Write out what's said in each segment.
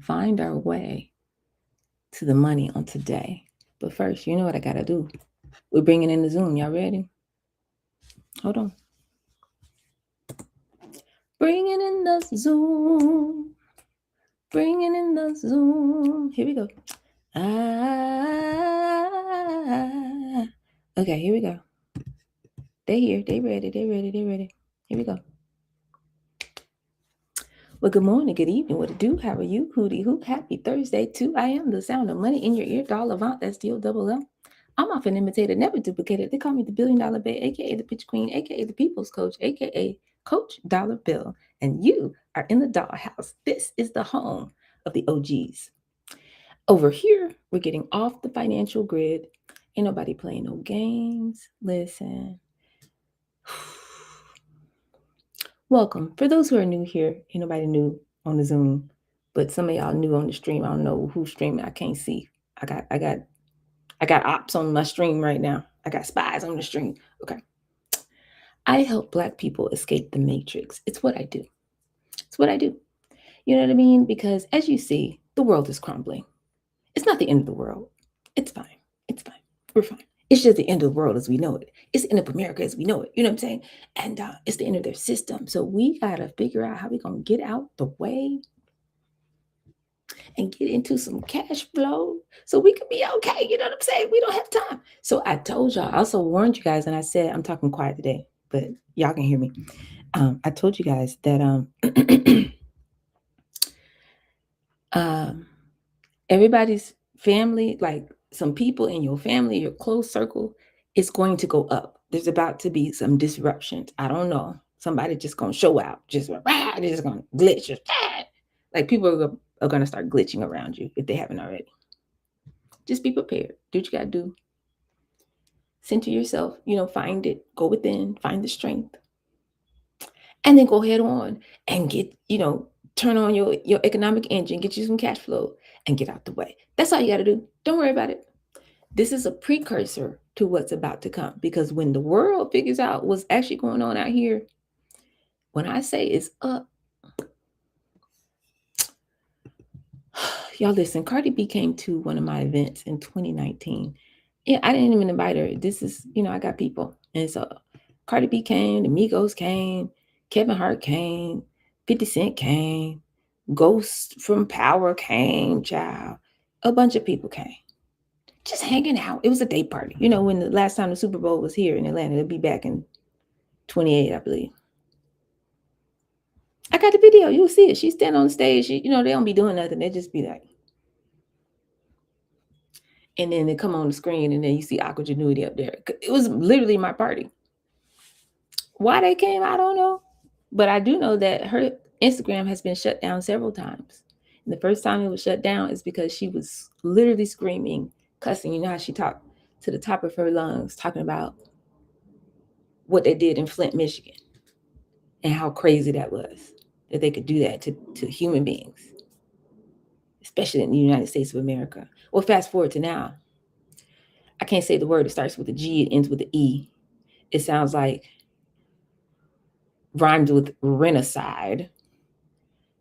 find our way to the money on today. But first, you know what I gotta do. We're bringing in the Zoom. Y'all ready? Hold on. Bringing in the Zoom. Bringing in the Zoom. Here we go. Okay, here we go. They here. They ready. They ready. They ready. Here we go. Well, good morning, good evening. What to do? How are you? Hootie hoop. Happy Thursday too. I am the sound of money in your ear. Doll Avant. That's DOLL. I'm often imitated, never duplicated. They call me the $1 billion babe, aka the pitch queen, aka the people's coach, aka Coach Dollar Bill. And you are in the dollhouse. This is the home of the OGs. Over here, we're getting off the financial grid. Ain't nobody playing no games. Listen. Welcome. For those who are new here, ain't nobody new on the Zoom, but some of y'all new on the stream. I don't know who's streaming. I can't see. I got ops on my stream right now. I got spies on the stream. Okay. I help Black people escape the matrix. It's what I do. It's what I do. You know what I mean? Because as you see, the world is crumbling. It's not the end of the world. It's fine. It's fine. We're fine. It's just the end of the world as we know it. It's the end of America as we know it. You know what I'm saying? And it's the end of their system. So we got to figure out how we're going to get out the way and get into some cash flow so we can be okay. You know what I'm saying? We don't have time. So I told y'all, I also warned you guys, and I said, I'm talking quiet today, but y'all can hear me. I told you guys that everybody's family, like some people in your family, your close circle, is going to go up. There's about to be some disruptions. I don't know. Somebody just gonna show out. They're just gonna glitch. Like people are gonna start glitching around you if they haven't already. Just be prepared. Do what you gotta do. Center yourself. Find it. Go within. Find the strength, and then go head on and get. Turn on your economic engine. Get you some cash flow and get out the way. That's all you gotta do. Don't worry about it. This is a precursor to what's about to come, because when the world figures out what's actually going on out here, when I say it's up, y'all listen, Cardi B came to one of my events in 2019. Yeah, I didn't even invite her. This is, I got people. And so Cardi B came, the Migos came, Kevin Hart came, 50 Cent came, Ghost from Power came, child. A bunch of people came. Just hanging out. It was a day party. When the last time the Super Bowl was here in Atlanta, it'll be back in 28, I believe. I got the video. You'll see it. She's standing on the stage. They don't be doing nothing. They just be like. And then they come on the screen and then you see Aqua Genuity up there. It was literally my party. Why they came, I don't know. But I do know that her Instagram has been shut down several times. And the first time it was shut down is because she was literally screaming, cussing. You know how she talked to the top of her lungs, talking about what they did in Flint, Michigan, and how crazy that was, that they could do that to human beings, especially in the United States of America. Well, fast forward to now. I can't say the word. It starts with a G. It ends with an E. It sounds like rhymes with renocide.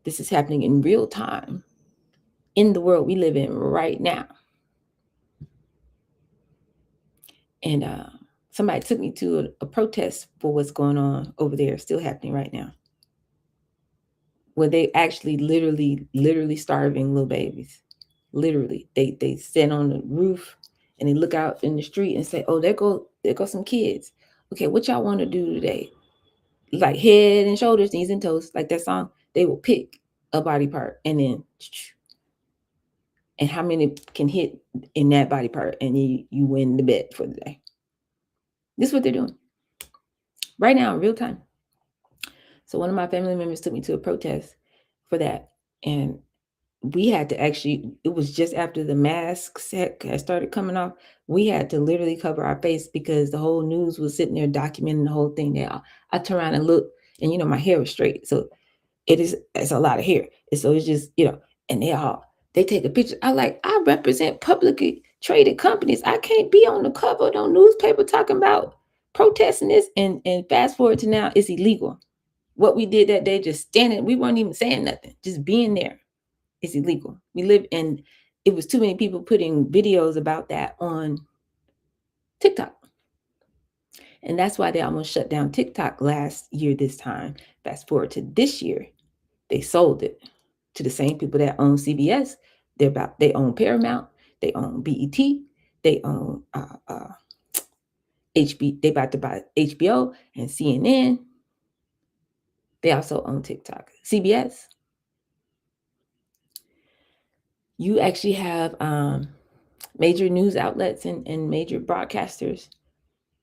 This is happening in real time in the world we live in right now. And somebody took me to a protest for what's going on over there, still happening right now, where they actually literally starving little babies. Literally, they stand on the roof and they look out in the street and say, "Oh, there go some kids. Okay, what y'all want to do today?" Like head and shoulders, knees and toes, like that song. They will pick a body part and then, and how many can hit in that body part, and you win the bet for the day. This is what they're doing right now in real time. So one of my family members took me to a protest for that, and we had to actually, it was just after the masks had started coming off, we had to literally cover our face because the whole news was sitting there documenting the whole thing. Now I turn around and look, and my hair was straight, so it's a lot of hair, and so it's just and they take a picture. I represent publicly traded companies. I can't be on the cover of no newspaper talking about protesting this, and fast forward to now, it's illegal. What we did that day, just standing, we weren't even saying nothing, just being there. It's illegal. We live in, it was too many people putting videos about that on TikTok. And that's why they almost shut down TikTok last year this time. Fast forward to this year, they sold it to the same people that own CBS. They own Paramount, they own BET, they own HB. They about to buy HBO and CNN. They also own TikTok. CBS. You actually have major news outlets and major broadcasters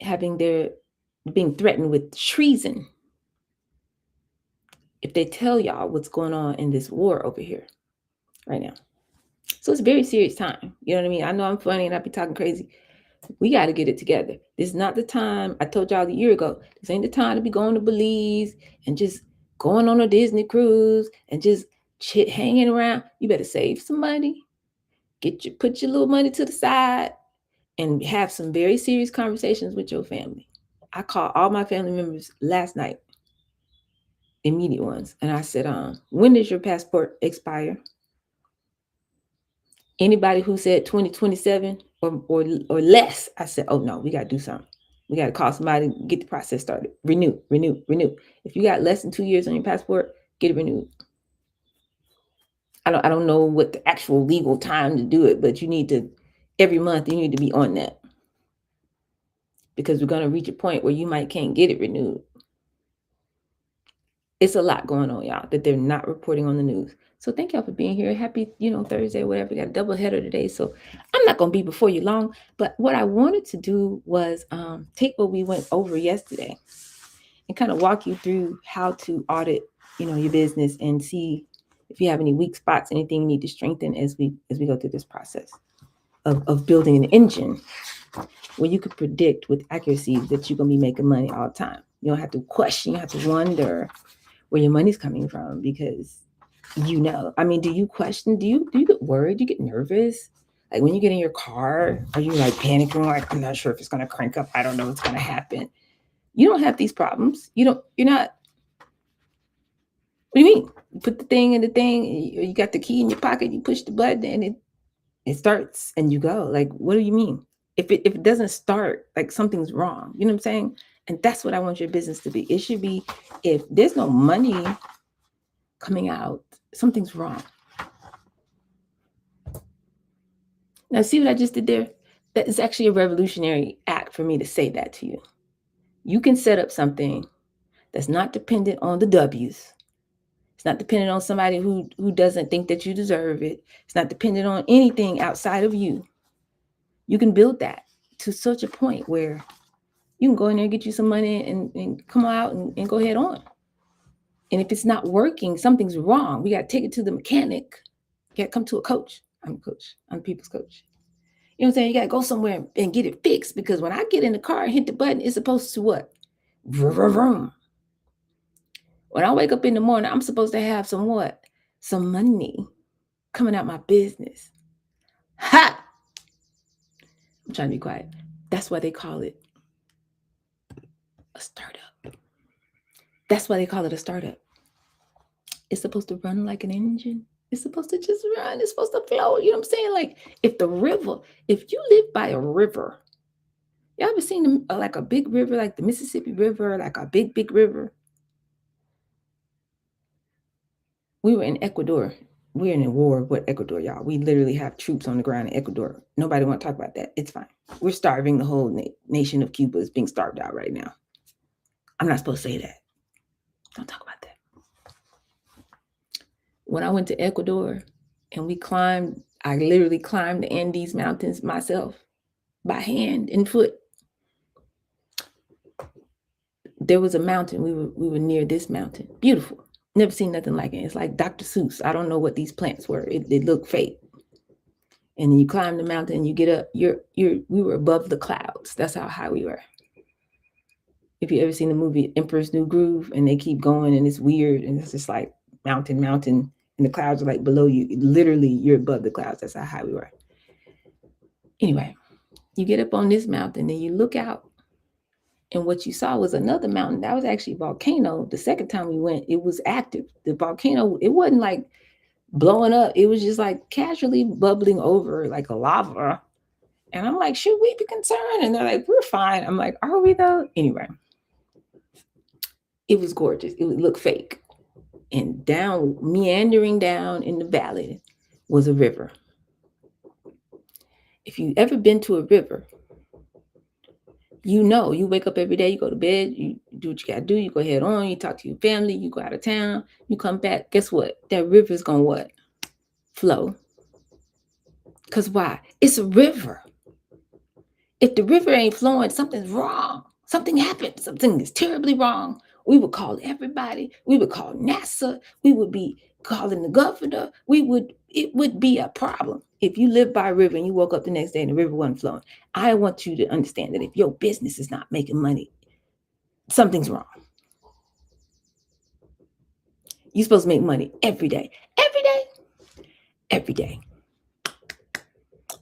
being threatened with treason if they tell y'all what's going on in this war over here right now. So it's a very serious time. You know what I mean? I know I'm funny and I be talking crazy. We got to get it together. This is not the time. I told y'all a year ago, this ain't the time to be going to Belize and just going on a Disney cruise and just hanging around. You better save some money. Put your little money to the side and have some very serious conversations with your family. I called all my family members last night, immediate ones, and I said, when does your passport expire? Anybody who said 2027 or less, I said, oh no, we got to do something. We got to call somebody, get the process started. Renew. If you got less than 2 years on your passport, get it renewed. I don't know what the actual legal time to do it, but every month you need to be on that, because we're going to reach a point where you can't get it renewed. It's a lot going on, y'all, that they're not reporting on the news. So thank y'all for being here. Happy, Thursday, whatever. We got a double header today. So I'm not going to be before you long. But what I wanted to do was take what we went over yesterday and kind of walk you through how to audit, your business and see if you have any weak spots, anything you need to strengthen as we go through this process of building an engine where you could predict with accuracy that you're going to be making money all the time. You don't have to question, you have to wonder where your money's coming from, because I mean, do you question, do you get worried, do you get nervous? Like when you get in your car, are you like panicking, like, I'm not sure if it's going to crank up, I don't know what's going to happen? You don't have these problems. You're not, what do you mean? You put the thing in the thing, you got the key in your pocket, you push the button and it starts and you go. Like, what do you mean? If it doesn't start, like something's wrong. You know what I'm saying? And that's what I want your business to be. It should be, if there's no money coming out, something's wrong. Now, see what I just did there? That is actually a revolutionary act for me to say that to you. You can set up something that's not dependent on the W's. It's not dependent on somebody who doesn't think that you deserve it. It's not dependent on anything outside of you. You can build that to such a point where you can go in there and get you some money and come out and go head on. And if it's not working, something's wrong. We got to take it to the mechanic. You got to come to a coach. I'm a coach. I'm a people's coach. You know what I'm saying? You got to go somewhere and get it fixed, because when I get in the car and hit the button, it's supposed to what? Vroom. When I wake up in the morning, I'm supposed to have some what? Some money coming out my business. Ha! I'm trying to be quiet. That's why they call it a startup. That's why they call it a startup. It's supposed to run like an engine. It's supposed to just run. It's supposed to flow. You know what I'm saying? Like if you live by a river, y'all ever seen like a big river, like the Mississippi River, like a big, big river? We were in Ecuador. We're in a war with Ecuador, y'all. We literally have troops on the ground in Ecuador. Nobody want to talk about that. It's fine. We're starving. The whole nation of Cuba is being starved out right now. I'm not supposed to say that. Don't talk about that. When I went to Ecuador and I literally climbed the Andes Mountains myself by hand and foot. There was a mountain. We were near this mountain. Beautiful. Never seen nothing like it. It's like Dr. Seuss. I don't know what these plants were. They look fake. And then you climb the mountain and you get up. We were above the clouds. That's how high we were. If you ever seen the movie Emperor's New Groove, and they keep going and it's weird and it's just like mountain, and the clouds are like below you. Literally, you're above the clouds. That's how high we were. Anyway, you get up on this mountain and you look out, and what you saw was another mountain. That was actually a volcano. The second time we went, it was active. The volcano, it wasn't like blowing up. It was just like casually bubbling over like a lava. And I'm like, should we be concerned? And they're like, we're fine. I'm like, are we though? Anyway, it was gorgeous. It would look fake. And down, meandering down in the valley was a river. If you ever been to a river, you know, you wake up every day, you go to bed, you do what you gotta do, you go head on, you talk to your family, you go out of town, you come back. Guess what? That river's gonna what? Flow. Cause why? It's a river. If the river ain't flowing, something's wrong. Something happened. Something is terribly wrong. We would call everybody. We would call NASA. We would be calling the governor. It would be a problem. If you live by a river and you woke up the next day and the river wasn't flowing, I want you to understand that if your business is not making money, something's wrong. You're supposed to make money every day. Every day. Every day.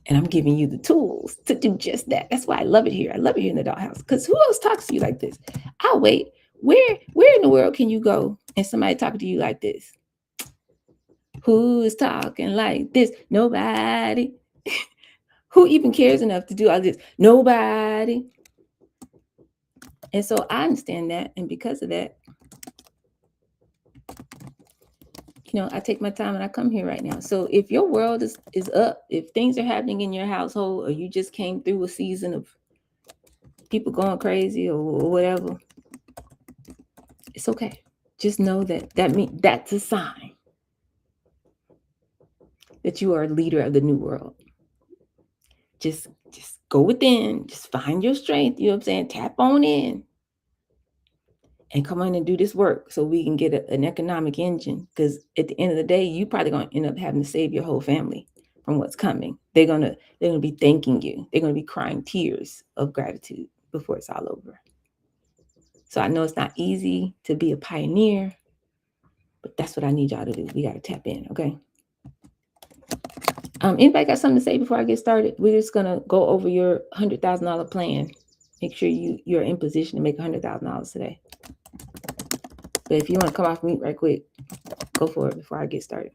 And I'm giving you the tools to do just that. That's why I love it here. I love it here in the dollhouse. Because who else talks to you like this? I'll wait. Where in the world can you go and somebody talking to you like this? Who is talking like this? Nobody. Who even cares enough to do all this? Nobody. And so I understand that. And because of that, I take my time and I come here right now. So if your world is up, if things are happening in your household, or you just came through a season of people going crazy or whatever, it's okay. Just know that's a sign that you are a leader of the new world. Just go within, just find your strength, you know what I'm saying? Tap on in and come in and do this work so we can get an economic engine. Because at the end of the day, you probably gonna end up having to save your whole family from what's coming. They're gonna be thanking you. They're gonna be crying tears of gratitude before it's all over. So I know it's not easy to be a pioneer, but that's what I need y'all to do. We gotta tap in, okay? Anybody got something to say before I get started? We're just gonna go over your $100,000 plan. Make sure you're in position to make $100,000 today. But if you want to come off mute right quick, go for it before I get started.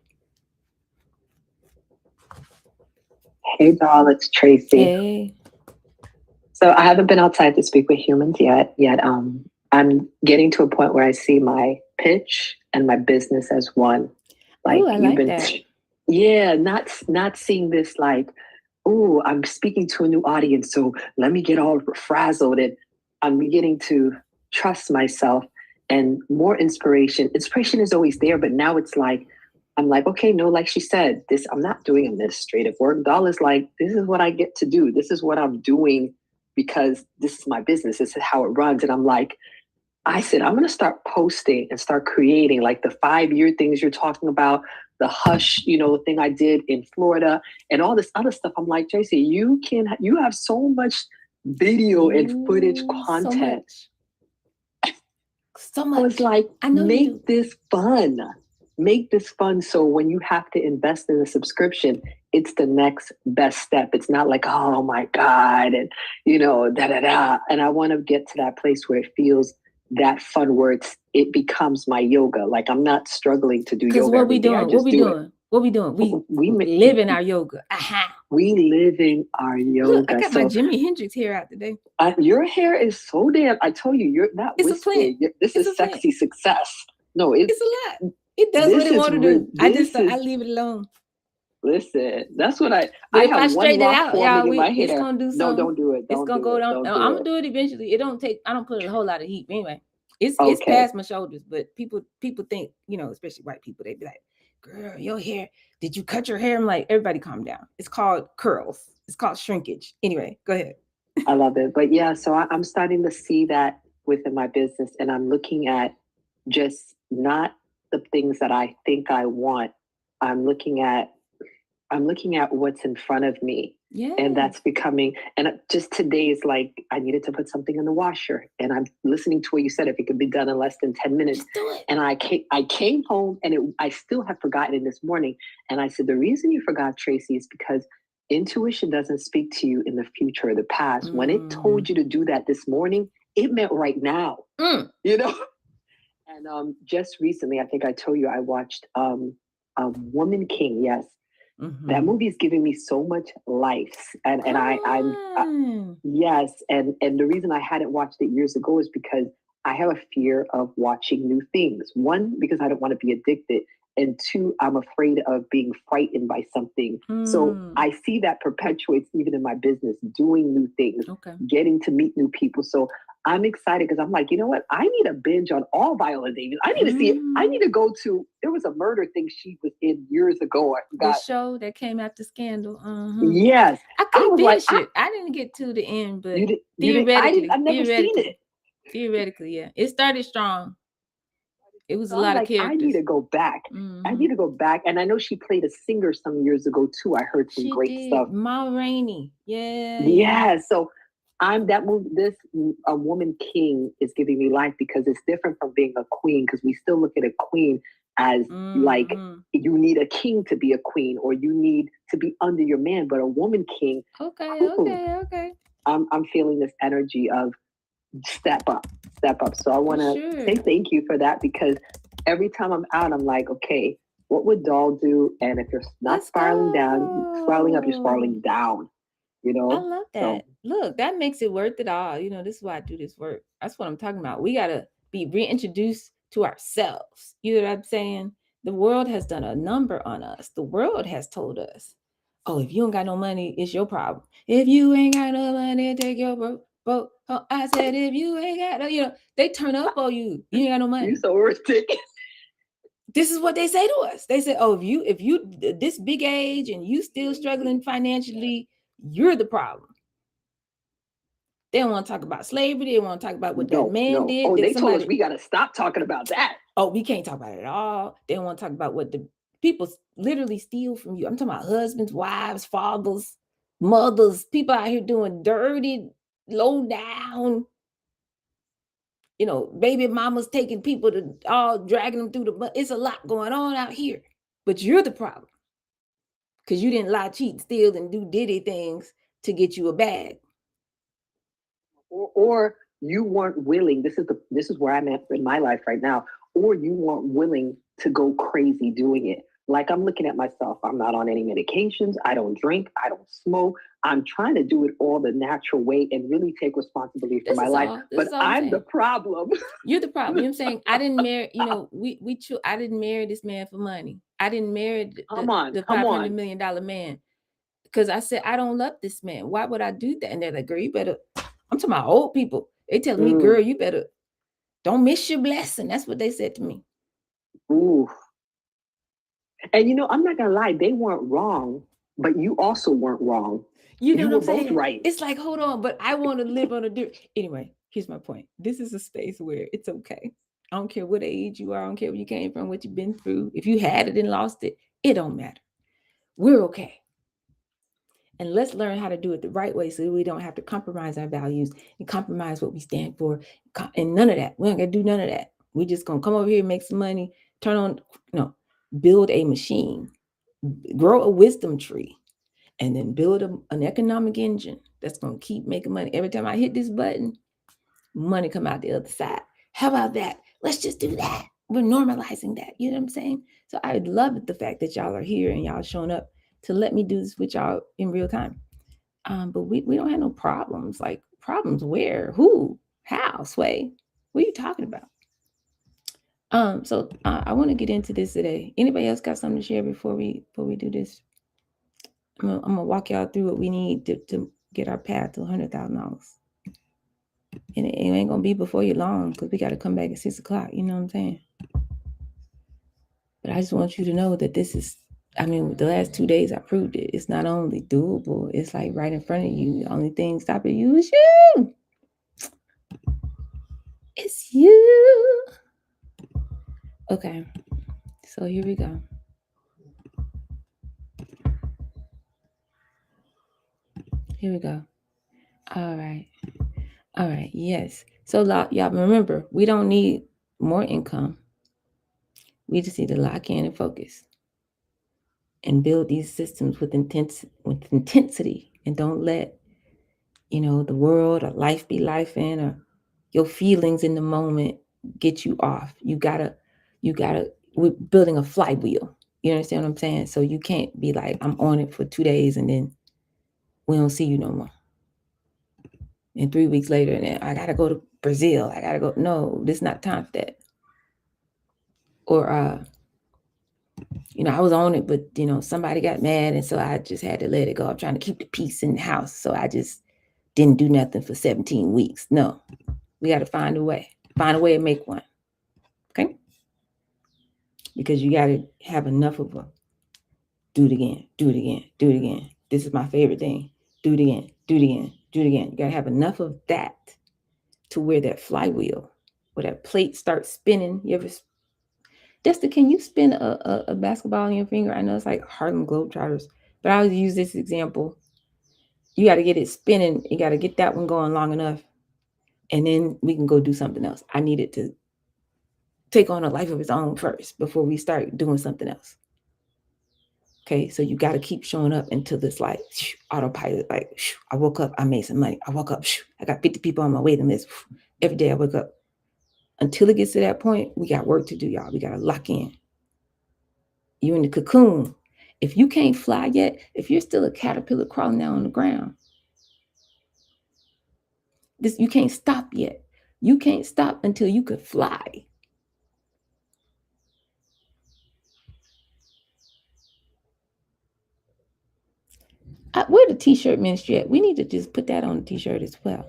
Hey, doll, it's Tracy. Hey. So I haven't been outside to speak with humans yet. I'm getting to a point where I see my pitch and my business as one. Like, ooh, I like that. Yeah, not seeing this like, oh, I'm speaking to a new audience, so let me get all frazzled. And I'm beginning to trust myself and more inspiration. Inspiration is always there, but now it's like, I'm like, okay, no, like she said, I'm not doing administrative work. Doll is like, this is what I get to do. This is what I'm doing because this is my business. This is how it runs. And I'm like, I said, I'm going to start posting and start creating like the 5-year things you're talking about, the hush, thing I did in Florida and all this other stuff. I'm like, Tracy, you have so much video and footage content. So much. I was like, make this fun. Make this fun. So when you have to invest in a subscription, it's the next best step. It's not like, oh my God, and And I want to get to that place where it feels that fun where it becomes my yoga. Like I'm not struggling to do yoga. What we doing? What we doing? We live in our yoga. We live in our yoga. Look, I got my Jimi Hendrix hair out today. Your hair is so damn. I told you, you're not. It's a plan. This is sexy success. No, it's a lot. It does what it want to do. I leave it alone. Listen, that's what I if I straighten it out, y'all, it's gonna do something. No, don't do it. It's gonna go down. No, I'm gonna do it eventually. I don't put a whole lot of heat. Anyway, it's past my shoulders. But people think, especially white people, they be like, "Girl, your hair. Did you cut your hair?" I'm like, everybody, calm down. It's called curls. It's called shrinkage. Anyway, go ahead. I love it, but yeah. So I'm starting to see that within my business, and I'm looking at just not the things that I think I want. I'm looking at what's in front of me. Yeah. And that's becoming, and just today is like, I needed to put something in the washer, and I'm listening to what you said, if it could be done in less than 10 minutes. Just do it. And I came home and I still have forgotten it this morning. And I said, the reason you forgot, Tracy, is because intuition doesn't speak to you in the future or the past. When it told you to do that this morning, it meant right now, And just recently, I think I told you, I watched Woman King, yes. That Mm-hmm. movie is giving me so much life, and Come I'm on. yes, and the reason I hadn't watched it years ago is because I have a fear of watching new things. One, because I don't want to be addicted, and two, I'm afraid of being frightened by something. So Mm. I see that perpetuates even in my business, doing new things, Okay. getting to meet new people. So I'm excited because I'm like, you know what? I need a binge on all Viola Davis. I need to see it. I Mm. need to go to. There was a murder thing she was in years ago. I The forgot. show that came after Scandal. Uh-huh. Yes, I I couldn't was like, finish it. I didn't get to the end, but you did. I didn't. theoretically, I've never seen theoretically, it. theoretically, yeah, it started strong. It was So a I'm lot of like, I need characters. to go back. I Mm-hmm. need to go back. And I know she played a singer some years ago too. I heard some She great did. stuff. Ma Rainey. Yeah, yeah. Yeah. So I'm that movie. This A Woman King is giving me life because it's different from being a queen. Because we still look at a queen as like Mm-hmm. you need a king to be a queen, or you need to be under your man. But a woman king, Okay, whew, okay, okay. I'm feeling this energy of step up, step up. So I For want to sure. say thank you for that because every time I'm out, I'm like, okay, what would doll do? And if you're not Let's spiraling down, spiraling up, you're go. spiraling down, you I know? love So, that. Look, that makes it worth it all. You know, this is why I do this work. That's what I'm talking about. We got to be reintroduced to ourselves. You know what I'm saying? The world has done a number on us. The world has told us, oh, if you ain't got no money, it's your problem. If you ain't got no money, take your boat. Oh, I said, if you ain't got no, they turn up on you. You ain't got no you money. so ridiculous. This is what they say to us. They say, oh, if you this big age and you still struggling financially, you're the problem. They don't want to talk about slavery. They want to talk about what that No, man no. did. Oh, That they told us somebody, we got to stop talking about that. oh, we can't talk about it at all. They don't want to talk about what the people literally steal from you. I'm talking about husbands, wives, fathers, mothers, people out here doing dirty, low down, baby mamas taking people to all dragging them through the mud. It's a lot going on out here. But you're the problem because you didn't lie, cheat, steal, and do diddy things to get you a bag. Or you weren't willing. This is where I'm at in my life right now. Or you weren't willing to go crazy doing it. Like I'm looking at myself. I'm not on any medications. I don't drink. I don't smoke. I'm trying to do it all the natural way and really take responsibility for This my is life. all. This But is all I'm I'm the saying. problem. You're the problem. You know what I'm saying? I didn't marry, I didn't marry this man for money. I didn't marry Come on, the come $500 on. million man because I said, I don't love this man. Why would I do that? And they're like, girl, you better, I'm talking about old people. They telling me, girl, Mm, you better, don't miss your blessing. That's what they said to me. ooh. And I'm not gonna lie, they weren't wrong, but you also weren't wrong. You know You what were I'm both saying? right. It's like, hold on, but I want to live on a different. Anyway, here's my point. This is a space where it's okay. I don't care what age you are. I don't care where you came from, what you've been through. If you had it and lost it, it don't matter. We're okay. And let's learn how to do it the right way so we don't have to compromise our values and compromise what we stand for. And none of that. We don't got to do none of that. We're just going to come over here, make some money, turn on, build a machine, grow a wisdom tree, and then build an economic engine that's going to keep making money. Every time I hit this button, money come out the other side. How about that? Let's just do that. We're normalizing that. You know what I'm saying? So I love the fact that y'all are here and y'all showing up to let me do this with y'all in real time. But we don't have no problems. Like problems where? Who? How? Sway? What are you talking about? So I want to get into this today. Anybody else got something to share before we do this? I'm gonna walk y'all through what we need to get our path to $100,000, and it ain't gonna be before you long because we got to come back at 6 o'clock. You know what I'm saying? But I just want you to know that this is. I mean, the last 2 days I proved it. It's not only doable; it's like right in front of you. The only thing stopping you is you. It's you. Okay, so here we go. Here we go. All right. All right. Yes. So y'all remember, we don't need more income. We just need to lock in and focus and build these systems with intensity, and don't let the world or life be life in, or your feelings in the moment get you off. You gotta we're building a flywheel. You understand what I'm saying? So you can't be like, I'm on it for 2 days and then we don't see you no more. And 3 weeks later, and then I gotta go to Brazil. I gotta go. No, this is not time for that. Or I was on it, but somebody got mad, and so I just had to let it go. I'm trying to keep the peace in the house, so I just didn't do nothing for 17 weeks. No, we got to find a way and make one. Okay, because you got to have enough of a do it again, do it again, do it again. This is my favorite thing. Do it again, do it again, do it again. You got to have enough of that to where that flywheel or that plate starts spinning. You ever, Desta, can you spin a basketball on your finger? I know it's like Harlem Globetrotters, but I always use this example. You got to get it spinning. You got to get that one going long enough, and then we can go do something else. I need it to take on a life of its own first before we start doing something else. Okay, so you got to keep showing up until this like autopilot. Like I woke up, I made some money. I woke up, I got 50 people on my waiting list. Every day I wake up. Until it gets to that point, we got work to do, y'all. We got to lock in. You in the cocoon. If you can't fly yet, if you're still a caterpillar crawling down on the ground, you can't stop yet. You can't stop until you could fly. Where the t-shirt ministry at? We need to just put that on the t-shirt as well.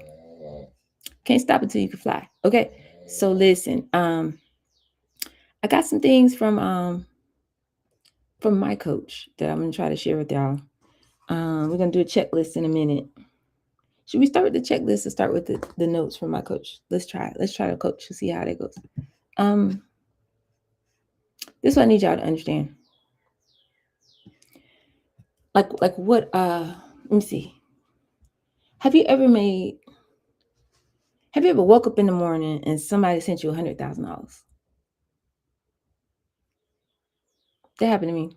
Can't stop until you can fly. Okay. So listen, I got some things from my coach that I'm gonna try to share with y'all. We're gonna do a checklist in a minute. Should we start with the checklist or start with the notes from my coach? Let's try it. Let's try to coach to see how that goes. This is what I need y'all to understand. Like what let me see. Have you ever woke up in the morning and somebody sent you $100,000? That happened to me.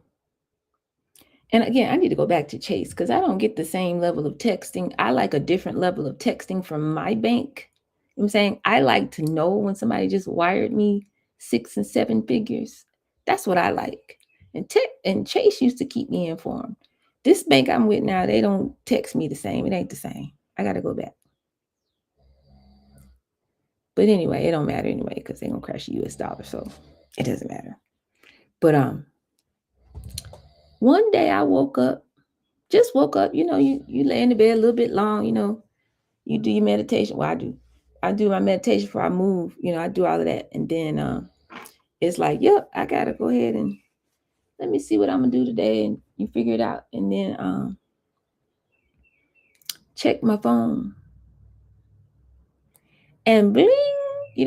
And again, I need to go back to Chase because I don't get the same level of texting. I like a different level of texting from my bank. You know what I'm saying? I like to know when somebody just wired me 6 and 7 figures. That's what I like. And Chase used to keep me informed. This bank I'm with now, they don't text me the same. It ain't the same. I got to go back. But anyway, it don't matter anyway because they're going to crash the US dollar. So it doesn't matter. But one day I woke up, you lay in the bed a little bit long, you do your meditation. Well, I do my meditation before I move, I do all of that. And then it's like, yep, I got to go ahead and let me see what I'm going to do today. And you figure it out. And then check my phone. And bling,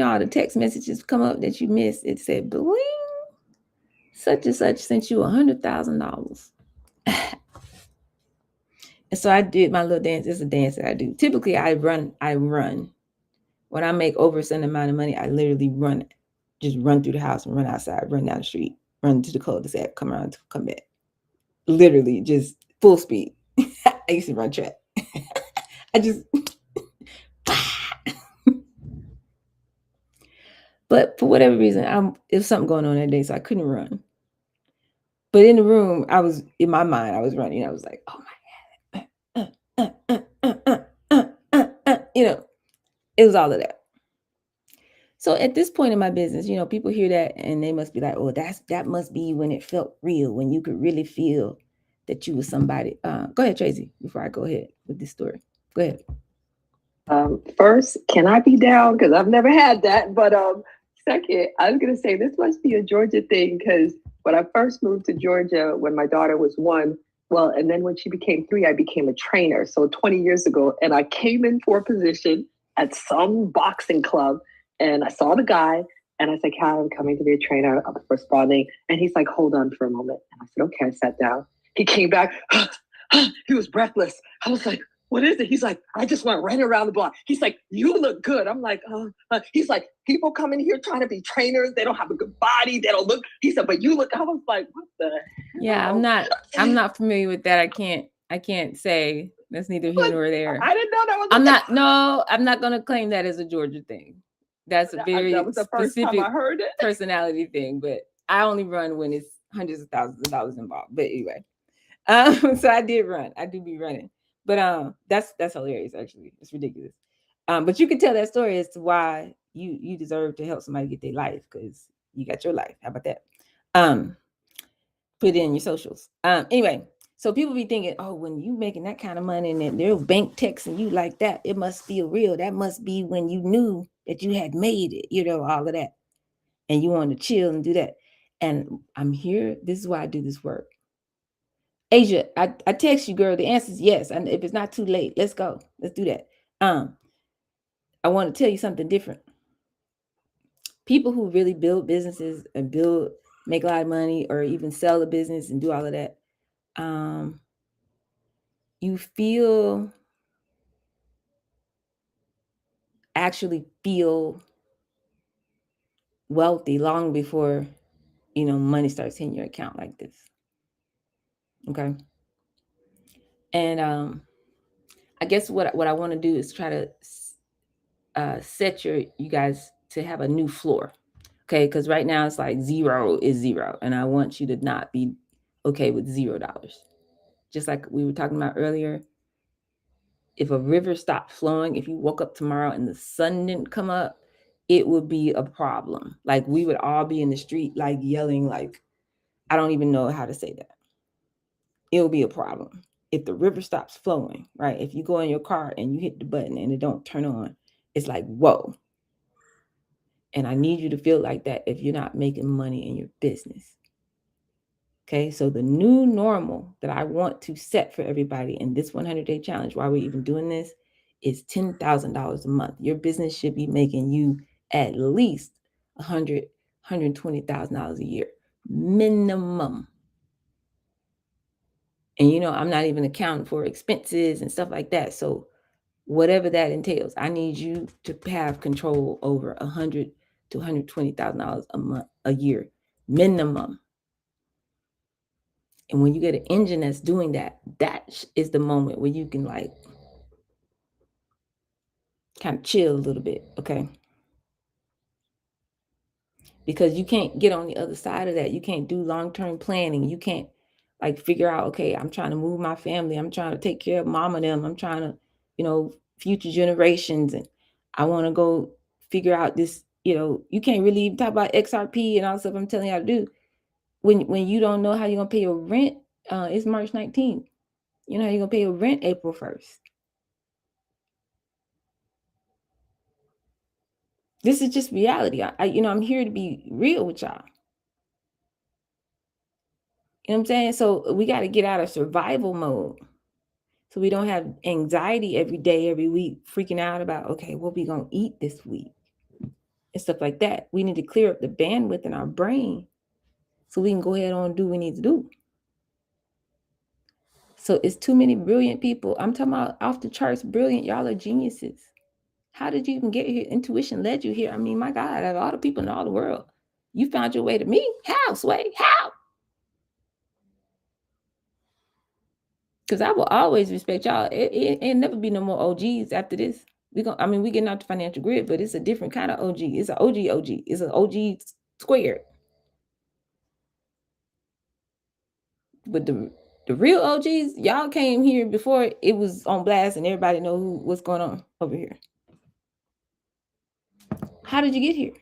all the text messages come up that you missed. It said, bling, such and such sent you $100,000. And so I did my little dance. It's a dance that I do. Typically, I run. When I make over a certain amount of money, I literally just run through the house and run outside, run down the street, run to the cul-de-sac, come around, come back. Literally, just full speed. I used to run track. I just... But for whatever reason, there was something going on that day, so I couldn't run. But in the room, in my mind, I was running. I was like, oh my God. It was all of that. So at this point in my business, people hear that and they must be like, oh, that must be when it felt real, when you could really feel that you was somebody. Go ahead, Tracy, before I go ahead with this story. Go ahead. First, can I be down? Because I've never had that. But second, I was going to say this must be a Georgia thing because when I first moved to Georgia, when my daughter was 1, well, and then when she became 3, I became a trainer. So 20 years ago, and I came in for a position at some boxing club, and I saw the guy, and I said, "Hi, I'm coming to be a trainer. I'm responding." And he's like, "Hold on for a moment." And I said, "Okay." I sat down. He came back. He was breathless. I was like, "What is it?" He's like, "I just went right around the block." He's like, "You look good." I'm like, he's like, "People come in here trying to be trainers. They don't have a good body. They don't look." He said, "But you look." I was like, "What the hell?" Yeah, I'm not familiar with that. I can't say. That's neither here nor there. I didn't know that was. I'm not going to claim that as a Georgia thing. That's a very that was the first specific time I heard it. personality thing. But I only run when it's hundreds of thousands of dollars involved. But anyway, so I did run. I do be running, but that's hilarious. Actually, it's ridiculous. But you can tell that story as to why you deserve to help somebody get their life because you got your life. How about that? Um, put it in your socials. Anyway, so people be thinking, oh, when you making that kind of money and then their bank texting you like that, it must feel real. That must be when you knew that you had made it. All of that, and you want to chill and do that. And I'm here. This is why I do this work. Asia, I text you, girl. The answer is yes. And if it's not too late, let's go. Let's do that. I want to tell you something different. People who really build businesses and make a lot of money, or even sell a business and do all of that, you actually feel wealthy long before money starts hitting your account like this. Okay. And I guess what I want to do is try to set you guys to have a new floor. Okay, because right now it's like zero is zero, and I want you to not be okay with $0. Just like we were talking about earlier, if a river stopped flowing, if you woke up tomorrow and the sun didn't come up, it would be a problem. Like we would all be in the street, like yelling, like I don't even know how to say that. It'll be a problem if the river stops flowing, right? If you go in your car and you hit the button and it don't turn on, it's like whoa. And I need you to feel like that if you're not making money in your business. Okay, so the new normal that I want to set for everybody in this 100-day challenge, why we're even doing this, is $10,000 a month. Your business should be making you at least $120,000 a year minimum. And I'm not even accounting for expenses and stuff like that. So whatever that entails, I need you to have control over $100,000 to $120,000 a month, a year minimum. And when you get an engine that's doing that, that is the moment where you can like kind of chill a little bit, okay? Because you can't get on the other side of that. You can't do long-term planning. You can't like figure out, okay, I'm trying to move my family. I'm trying to take care of mom and them. I'm trying to, future generations. And I want to go figure out this, you can't really even talk about XRP and all the stuff I'm telling you how to do. When you don't know how you're going to pay your rent, it's March 19th. You know how you're going to pay your rent April 1st. This is just reality. I'm here to be real with y'all. You know what I'm saying? So we got to get out of survival mode. So we don't have anxiety every day, every week, freaking out about, okay, what we going to eat this week and stuff like that. We need to clear up the bandwidth in our brain so we can go ahead on and do what we need to do. So it's too many brilliant people. I'm talking about off the charts, brilliant. Y'all are geniuses. How did you even get here? Intuition led you here. I mean, my God, out of all the people in all the world, you found your way to me. How, Sway? How? Because I will always respect y'all. It ain't never be no more OGs after this. We getting out the financial grid, but it's a different kind of OG. It's an OG. It's an OG squared. But the real OGs, y'all came here before it was on blast and everybody know what's going on over here. How did you get here?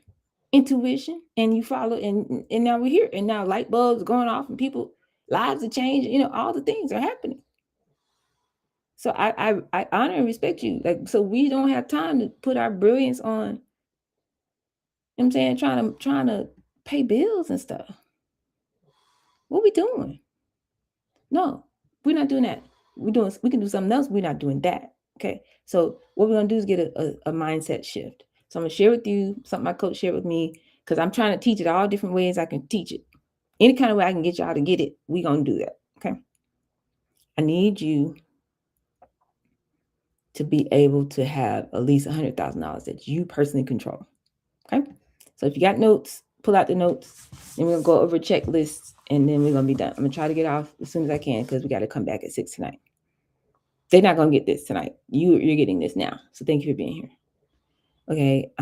Intuition, and you follow, and now we're here, and now light bulbs going off, and people lives are changing. All the things are happening. So I honor and respect you. Like, so we don't have time to put our brilliance on. You know what I'm saying, trying to pay bills and stuff. What we doing? No, we're not doing that. We can do something else. We're not doing that. Okay. So what we're gonna do is get a mindset shift. So I'm gonna share with you something my coach shared with me because I'm trying to teach it all different ways I can teach it. Any kind of way I can get y'all to get it, we're gonna do that. Okay. I need you to be able to have at least $100,000 that you personally control. Okay. So if you got notes, pull out the notes, and we're gonna go over checklists, and then we're gonna be done. I'm gonna try to get off as soon as I can because we got to come back at 6 tonight. They're not gonna get this tonight. You're getting this now. So thank you for being here. Okay.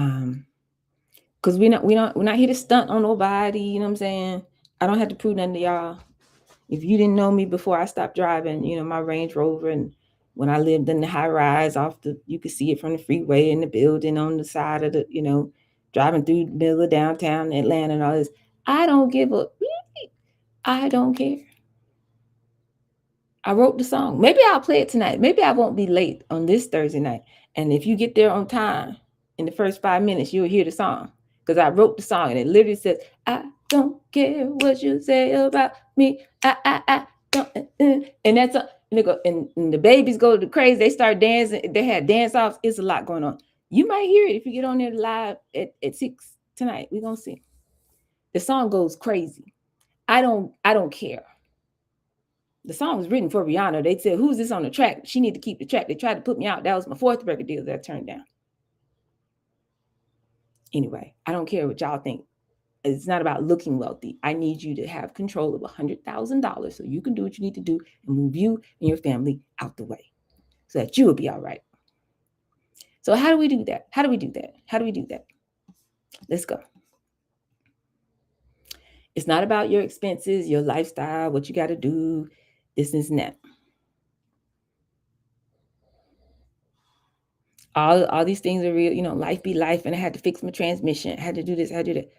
Because we're not here to stunt on nobody. You know what I'm saying? I don't have to prove nothing to y'all. If you didn't know me before I stopped driving, my Range Rover, and when I lived in the high rise you could see it from the freeway and the building on the side of driving through the middle of downtown Atlanta and all this. I don't give a, I don't care. I wrote the song. Maybe I'll play it tonight. Maybe I won't be late on this Thursday night. And if you get there on time, in the first 5 minutes, you'll hear the song. Because I wrote the song and it literally says, I don't care what you say about me. I don't. And that's a, and, go, and the babies go to crazy. They start dancing. They had dance offs. It's a lot going on. You might hear it if you get on there live at 6 tonight. We're going to see. The song goes crazy. I don't care. The song was written for Rihanna. They said, who's this on the track? She need to keep the track. They tried to put me out. That was my 4th record deal that I turned down. Anyway, I don't care what y'all think. It's not about looking wealthy. I need you to have control of $100,000 so you can do what you need to do and move you and your family out the way so that you will be all right. So how do we do that? How do we do that? How do we do that? Let's go. It's not about your expenses, your lifestyle, what you got to do, this and that. All these things are real. Life be life, and I had to fix my transmission. I had to do this. I had to do that.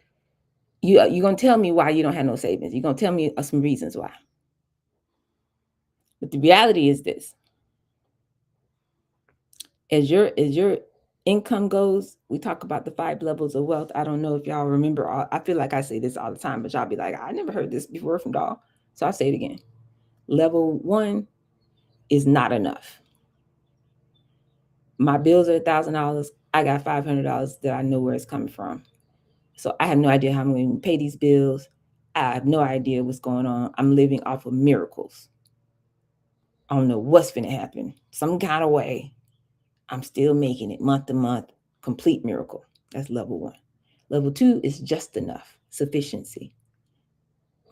You're gonna tell me why you don't have no savings. You're gonna tell me some reasons why. But the reality is this: as your income goes, we talk about the 5 levels of wealth. I don't know if y'all remember. I feel like I say this all the time, but y'all be like, I never heard this before from Doll. So I'll say it again. Level 1 is not enough. My bills are $1,000. I got $500 that I know where it's coming from. So I have no idea how I'm going to pay these bills. I have no idea what's going on. I'm living off of miracles. I don't know what's going to happen. Some kind of way, I'm still making it month to month. Complete miracle. That's level 1. Level 2 is just enough. Sufficiency.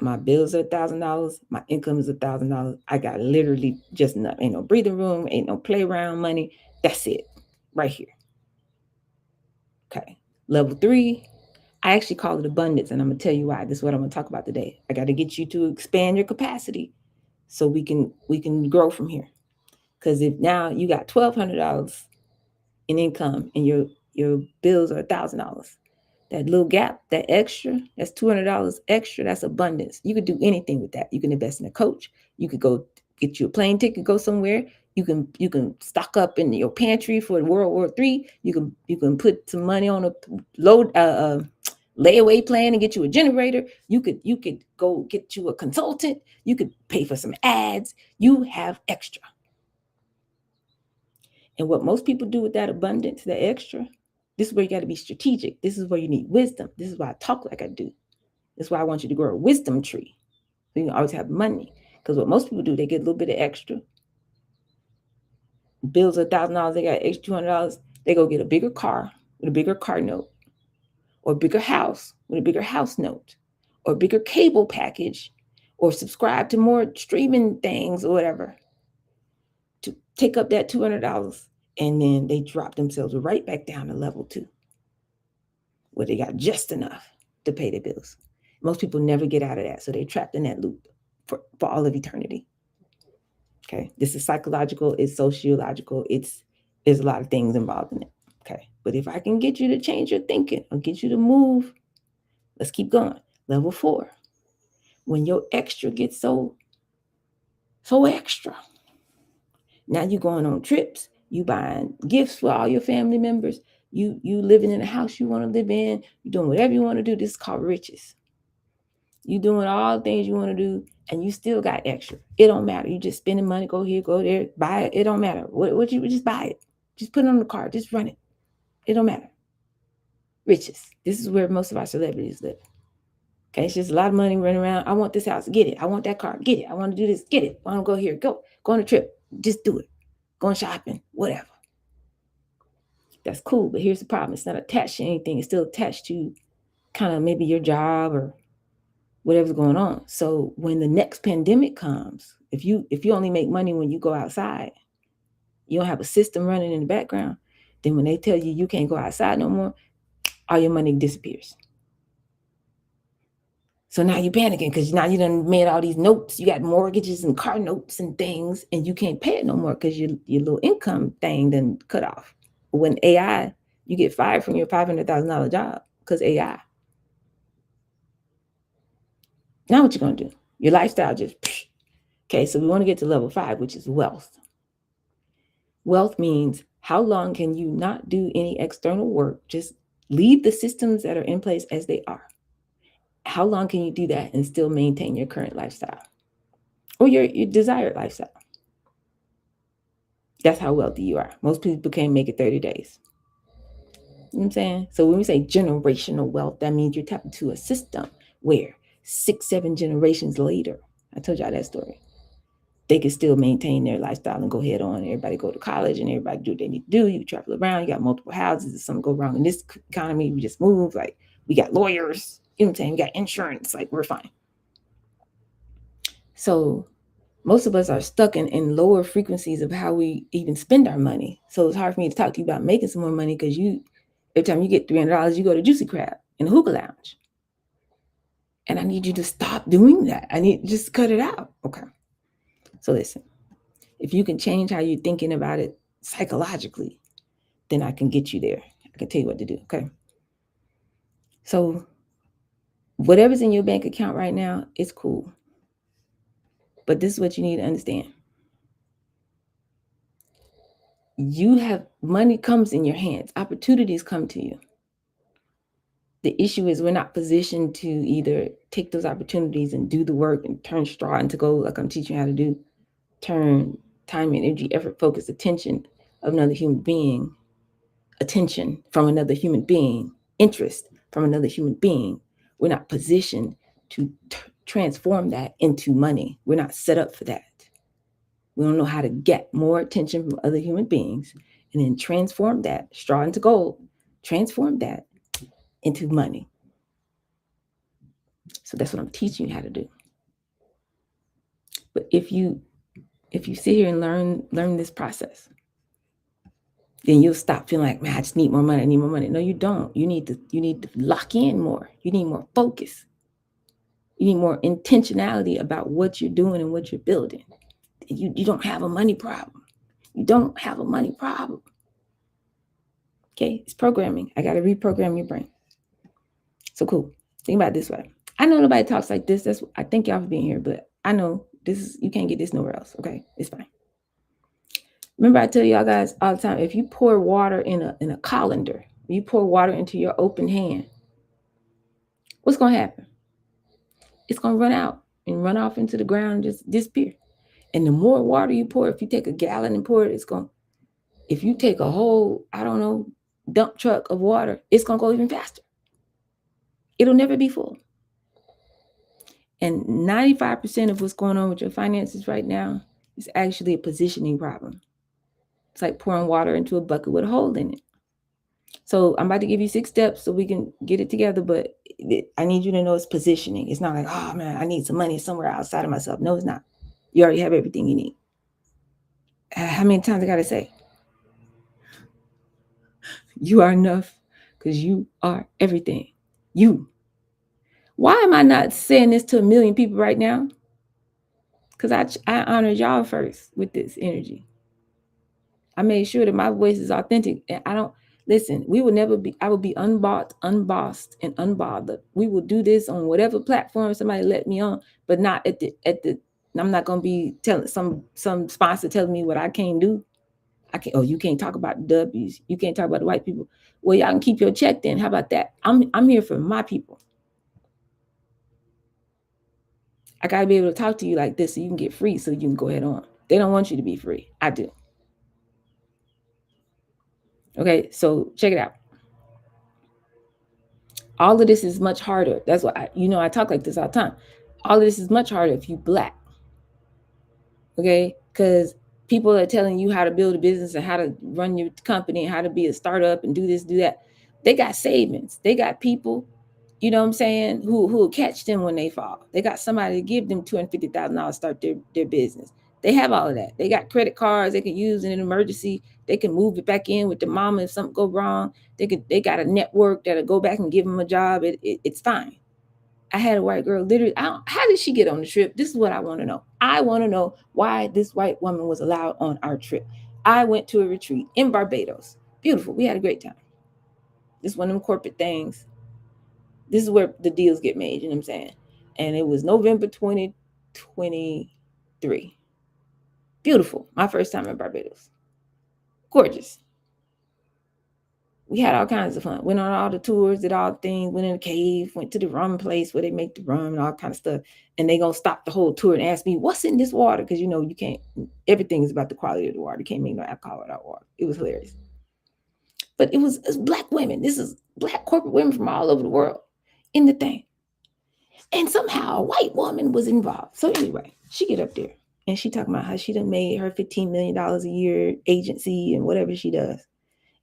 My bills are $1,000. My income is $1,000. I got literally just enough. Ain't no breathing room. Ain't no playground money. That's it. Right here. Okay. Level 3, I actually call it abundance, and I'm gonna tell you why. This is what I'm gonna talk about today. I got to get you to expand your capacity so we can grow from here. Because if now you got $1,200 in income and your bills are $1,000, that little gap, that extra, that's $200 extra. That's abundance. You could do anything with that. You can invest in a coach. You could go get you a plane ticket, go somewhere. You can stock up in your pantry for World War III. You can put some money on a load layaway plan and get you a generator. You could go get you a consultant. You could pay for some ads. You have extra. And what most people do with that abundance, that extra, this is where you got to be strategic. This is where you need wisdom. This is why I talk like I do. That's why I want you to grow a wisdom tree. So you can always have money. Because what most people do, they get a little bit of extra. Bills $1,000, they got extra $200. They go get a bigger car with a bigger car note, or a bigger house with a bigger house note, or a bigger cable package, or subscribe to more streaming things or whatever to take up that $200. And then they drop themselves right back down to level 2, where they got just enough to pay their bills. Most people never get out of that. So they're trapped in that loop for all of eternity. Okay. This is psychological, it's sociological, there's a lot of things involved in it. Okay. But if I can get you to change your thinking or get you to move, let's keep going. Level 4. When your extra gets so extra, now you're going on trips, you buying gifts for all your family members, you living in a house you want to live in, you're doing whatever you want to do. This is called riches. You doing all the things you want to do, and you still got extra. It don't matter. You just spending money, go here, go there, buy it. It don't matter. What you just buy it. Just put it on the card. Just run it. It don't matter. Riches. This is where most of our celebrities live. Okay, it's just a lot of money running around. I want this house, get it. I want that car, get it. I want to do this, get it. I want to go here, go on a trip, just do it. Going shopping, whatever. That's cool, but here's the problem. It's not attached to anything. It's still attached to kind of maybe your job or whatever's going on. So when the next pandemic comes, if you only make money when you go outside, you don't have a system running in the background, then when they tell you you can't go outside no more, all your money disappears. So now you're panicking because now you done made all these notes. You got mortgages and car notes and things, and you can't pay it no more because your little income thing done cut off. When AI, you get fired from your $500,000 job because AI. Now what you gonna do? Your lifestyle just okay. So we want to get to level 5, which is wealth. Wealth means how long can you not do any external work? Just leave the systems that are in place as they are. How long can you do that and still maintain your current lifestyle or your desired lifestyle? That's how wealthy you are. Most people can't make it 30 days. You know what I'm saying? So when we say generational wealth, that means you're tapping into a system where 6, 7 generations later, I told y'all that story, they can still maintain their lifestyle and go head on. Everybody go to college and everybody do what they need to do. You travel around, you got multiple houses. If something go wrong in this economy, we just move. Like we got lawyers, you know what I'm saying? We got insurance, like we're fine. So most of us are stuck in lower frequencies of how we even spend our money. So it's hard for me to talk to you about making some more money because every time you get $300, you go to Juicy Crab in the hookah lounge. And I need you to stop doing that. I need just cut it out. Okay. So listen, if you can change how you're thinking about it psychologically, then I can get you there. I can tell you what to do. Okay. So whatever's in your bank account right now, it's cool. But this is what you need to understand. You have money comes in your hands, opportunities come to you. The issue is we're not positioned to either take those opportunities and do the work and turn straw into gold, like I'm teaching you how to do, turn time, energy, effort, focus, attention of another human being, attention from another human being, interest from another human being. We're not positioned to transform that into money. We're not set up for that. We don't know how to get more attention from other human beings and then transform that straw into gold, transform that into money. So that's what I'm teaching you how to do. But if you sit here and learn this process, then you'll stop feeling like, man, I just need more money. I need more money. No, you don't. You need to lock in more. You need more focus. You need more intentionality about what you're doing and what you're building. You don't have a money problem. You don't have a money problem. Okay, it's programming. I got to reprogram your brain. So cool. Think about it this way. I know nobody talks like this. I thank y'all for being here, but I know you can't get this nowhere else. Okay, it's fine. Remember, I tell y'all guys all the time, if you pour water in a colander, you pour water into your open hand, what's gonna happen? It's gonna run out and run off into the ground and just disappear. And the more water you pour, if you take a gallon and pour it, if you take a whole, I don't know, dump truck of water, it's gonna go even faster. It'll never be full. And 95% of what's going on with your finances right now is actually a positioning problem. It's like pouring water into a bucket with a hole in it. So I'm about to give you 6 steps so we can get it together, but I need you to know it's positioning. It's not like, oh man, I need some money somewhere outside of myself. No, it's not. You already have everything you need. How many times I gotta say? You are enough because you are everything. You. Why am I not saying this to 1,000,000 people right now? Because I honor y'all first with this energy. I made sure that my voice is authentic. And I don't listen. We will never be. I will be unbought, unbossed, and unbothered. We will do this on whatever platform somebody let me on, but not at the. I'm not gonna be telling some sponsor telling me what I can't do. I can't. Oh, you can't talk about the W's. You can't talk about the white people. Well, y'all can keep your check then. How about that? I'm here for my people. I gotta be able to talk to you like this so you can get free, so you can go ahead on. They don't want you to be free. I do. Okay, so check it out. All of this is much harder. That's why I talk like this all the time. All of this is much harder if you Black. Okay, because people are telling you how to build a business and how to run your company and how to be a startup and do this, do that. They got savings. They got people, you know what I'm saying, who will catch them when they fall. They got somebody to give them $250,000 to start their business. They have all of that. They got credit cards they can use in an emergency. They can move it back in with the mama if something go wrong. They got a network that'll go back and give them a job. It's fine. I had a white girl literally. How did she get on the trip? This is what I want to know. I want to know why this white woman was allowed on our trip. I went to a retreat in Barbados. Beautiful. We had a great time. This is one of them corporate things. This is where the deals get made. You know what I'm saying? And it was November 2023. Beautiful. My first time in Barbados. Gorgeous. We had all kinds of fun. Went on all the tours, did all the things, went in the cave, went to the rum place where they make the rum and all kind of stuff. And they gonna stop the whole tour and ask me, what's in this water? Because you can't, everything is about the quality of the water. You can't make no alcohol without water. It was hilarious. But it's black women. This is black corporate women from all over the world in the thing. And somehow a white woman was involved. So anyway, she get up there and she talking about how she done made her $15 million a year agency and whatever she does.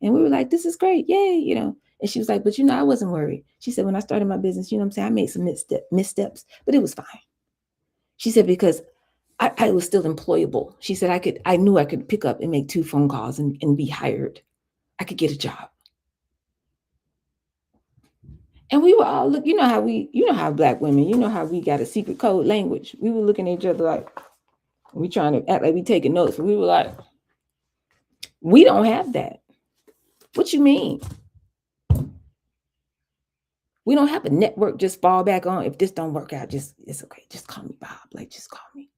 And we were like, this is great. Yay. And she was like, but I wasn't worried. She said, when I started my business, what I'm saying? I made some missteps, but it was fine. She said, because I was still employable. She said, I knew I could pick up and make 2 phone calls and be hired. I could get a job. And we were all look, how black women, how we got a secret code language. We were looking at each other like, we trying to act like we taking notes. We were like, we don't have that. What you mean? We don't have a network just fall back on. If this don't work out, it's okay. Just call me Bob. Like, just call me.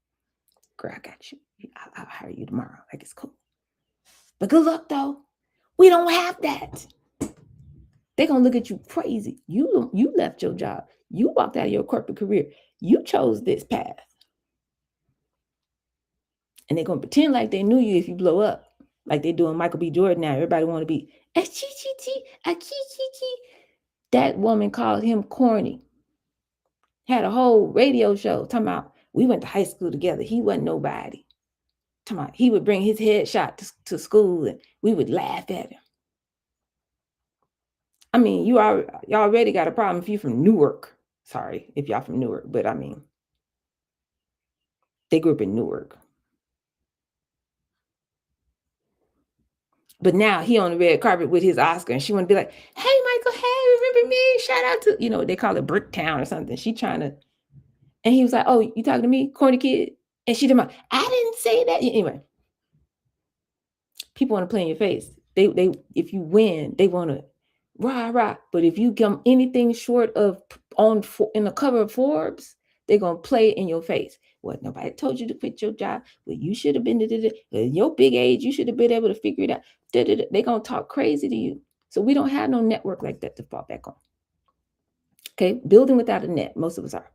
Girl, I got you. I'll hire you tomorrow. Like, it's cool. But good luck, though. We don't have that. They're going to look at you crazy. You left your job. You walked out of your corporate career. You chose this path. And they're going to pretend like they knew you if you blow up. Like they doing Michael B. Jordan now. Everybody want to be, that woman called him corny. Had a whole radio show talking about we went to high school together. He wasn't nobody. Talking about he would bring his headshot to school and we would laugh at him. I mean, you already got a problem if you're from Newark. Sorry if y'all from Newark, but I mean, they grew up in Newark. But now he on the red carpet with his Oscar and she want to be like, hey, Michael, hey, remember me? Shout out to, they call it Bricktown or something. She trying to, and he was like, oh, you talking to me, corny kid? And she didn't, I didn't say that. Anyway, people want to play in your face. They if you win, they want to rah. But if you come anything short of in the cover of Forbes, they're gonna play in your face. What, nobody told you to quit your job? Well, you should have been your big age. You should have been able to figure it out. They're gonna talk crazy to you. So we don't have no network like that to fall back on. Okay, building without a net. Most of us are.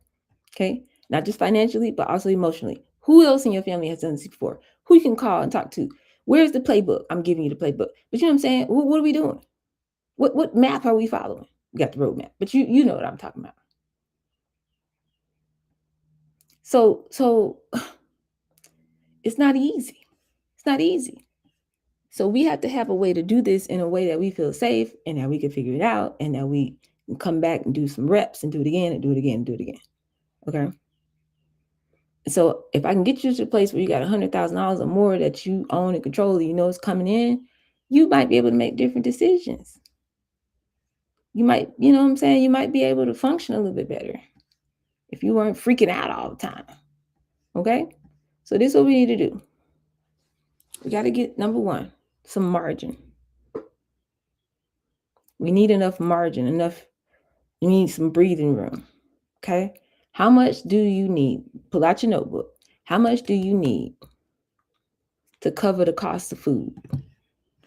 Okay, not just financially, but also emotionally. Who else in your family has done this before? Who you can call and talk to? Where's the playbook? I'm giving you the playbook. But you know what I'm saying? What are we doing? What map are we following? We got the roadmap, but you know what I'm talking about. So it's not easy. It's not easy. So we have to have a way to do this in a way that we feel safe and that we can figure it out and that we can come back and do some reps and do it again and do it again and do it again. Okay. So if I can get you to the place where you got $100,000 or more that you own and control, and you know it's coming in, you might be able to make different decisions. You might, you know what I'm saying? You might be able to function a little bit better if you weren't freaking out all the time. Okay? So this is what we need to do. We got to get, number one, some margin. We need enough margin, you need some breathing room. Okay? How much do you need? Pull out your notebook. How much do you need to cover the cost of food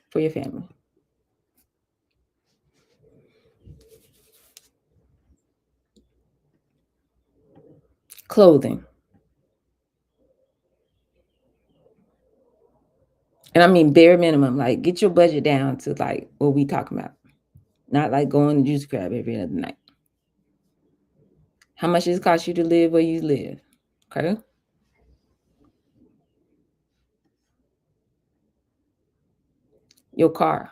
for your family? Clothing. And I mean bare minimum, like get your budget down to like what we talking about. Not like going to juice crab every other night. How much does it cost you to live where you live? Okay. Your car.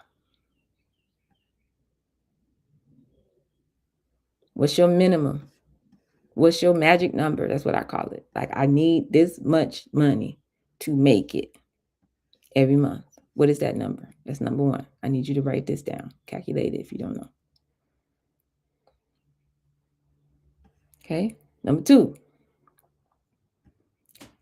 What's your minimum? What's your magic number? That's what I call it. Like I need this much money to make it every month. What is that number? That's number one. I need you to write this down. Calculate it if you don't know. Okay. Number two,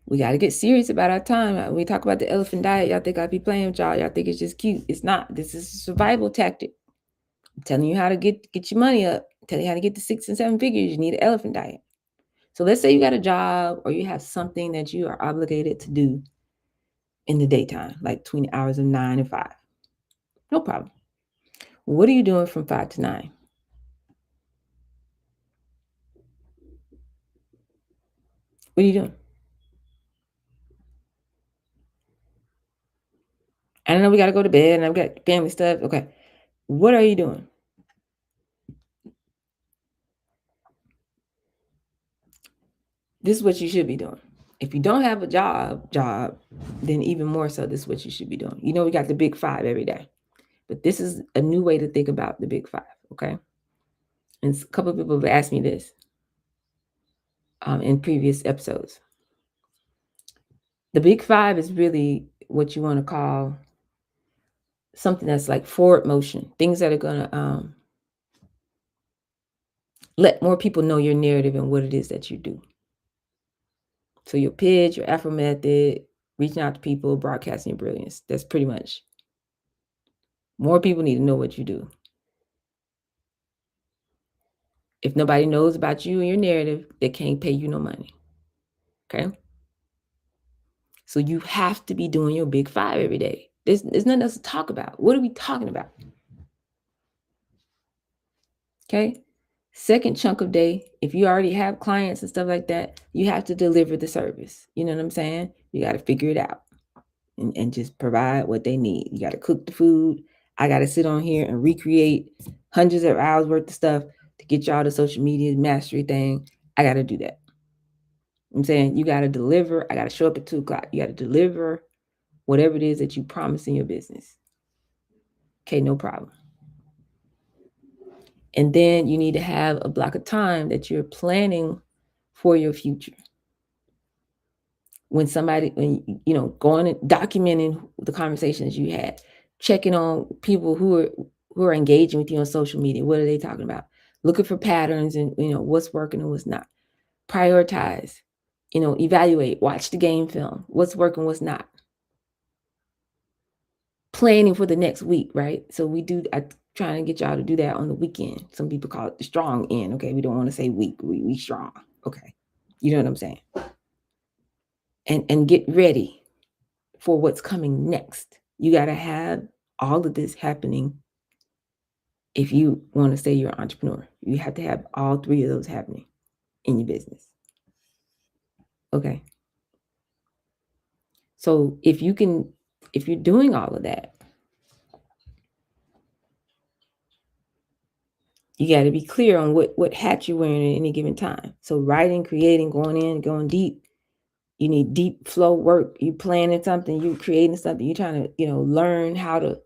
we got to get serious about our time. We talk about the elephant diet. Y'all think I be playing with y'all. Y'all think it's just cute. It's not. This is a survival tactic. I'm telling you how to get your money up. I'm telling you how to get to 6 and 7 figures. You need an elephant diet. So let's say you got a job or you have something that you are obligated to do in the daytime, like between the hours of 9 and 5. No problem. What are you doing from 5 to 9? What are you doing? I know we got to go to bed and I've got family stuff. Okay. What are you doing? This is what you should be doing. If you don't have a job, then even more so, this is what you should be doing. You know, we got the big five every day, but this is a new way to think about the big five. Okay. And a couple of people have asked me this in previous episodes. The big five is really what you want to call something that's like forward motion, things that are going to let more people know your narrative and what it is that you do. So your pitch, your Afro method, reaching out to people, broadcasting your brilliance. That's pretty much. More people need to know what you do. If nobody knows about you and your narrative, they can't pay you no money. Okay? So you have to be doing your big five every day. There's nothing else to talk about. What are we talking about? Okay? Second chunk of day, if you already have clients and stuff like that, you have to deliver the service. You know what I'm saying? You got to figure it out and just provide what they need. You got to cook the food. I got to sit on here and recreate hundreds of hours worth of stuff to get y'all the social media mastery thing. I got to do that. I'm saying you got to deliver. I got to show up at 2:00. You got to deliver whatever it is that you promise in your business. Okay, no problem. And then you need to have a block of time that you're planning for your future. When going and documenting the conversations you had, checking on people who are engaging with you on social media. What are they talking about? Looking for patterns and what's working and what's not. Prioritize, evaluate, watch the game film. What's working, what's not. Planning for the next week, right? So I trying to get y'all to do that on the weekend. Some people call it the strong end. Okay, we don't want to say weak. We strong. Okay, you know what I'm saying? And get ready for what's coming next. You got to have all of this happening if you want to say you're an entrepreneur. You have to have all three of those happening in your business. Okay. So if you're doing all of that, you got to be clear on what hat you're wearing at any given time. So writing, creating, going deep. You need deep flow work. You planning something, you creating something, you're trying to, learn how to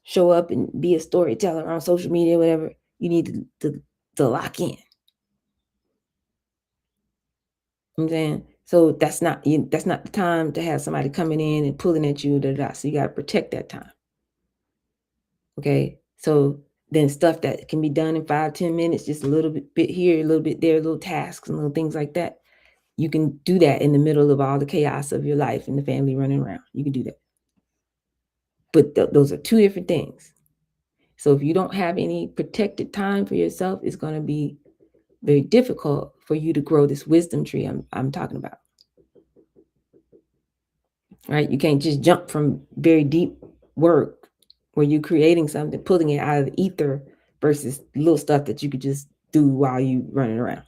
show up and be a storyteller on social media, whatever. You need to lock in. You know what I'm saying? So that's not the time to have somebody coming in and pulling at you. So you got to protect that time. Okay. So then stuff that can be done in 5-10 minutes, just a little bit here, a little bit there, little tasks and little things like that. You can do that in the middle of all the chaos of your life and the family running around. You can do that. But those are two different things. So if you don't have any protected time for yourself, it's going to be very difficult for you to grow this wisdom tree I'm talking about. Right? You can't just jump from very deep work where you're creating something, pulling it out of the ether versus little stuff that you could just do while you running around.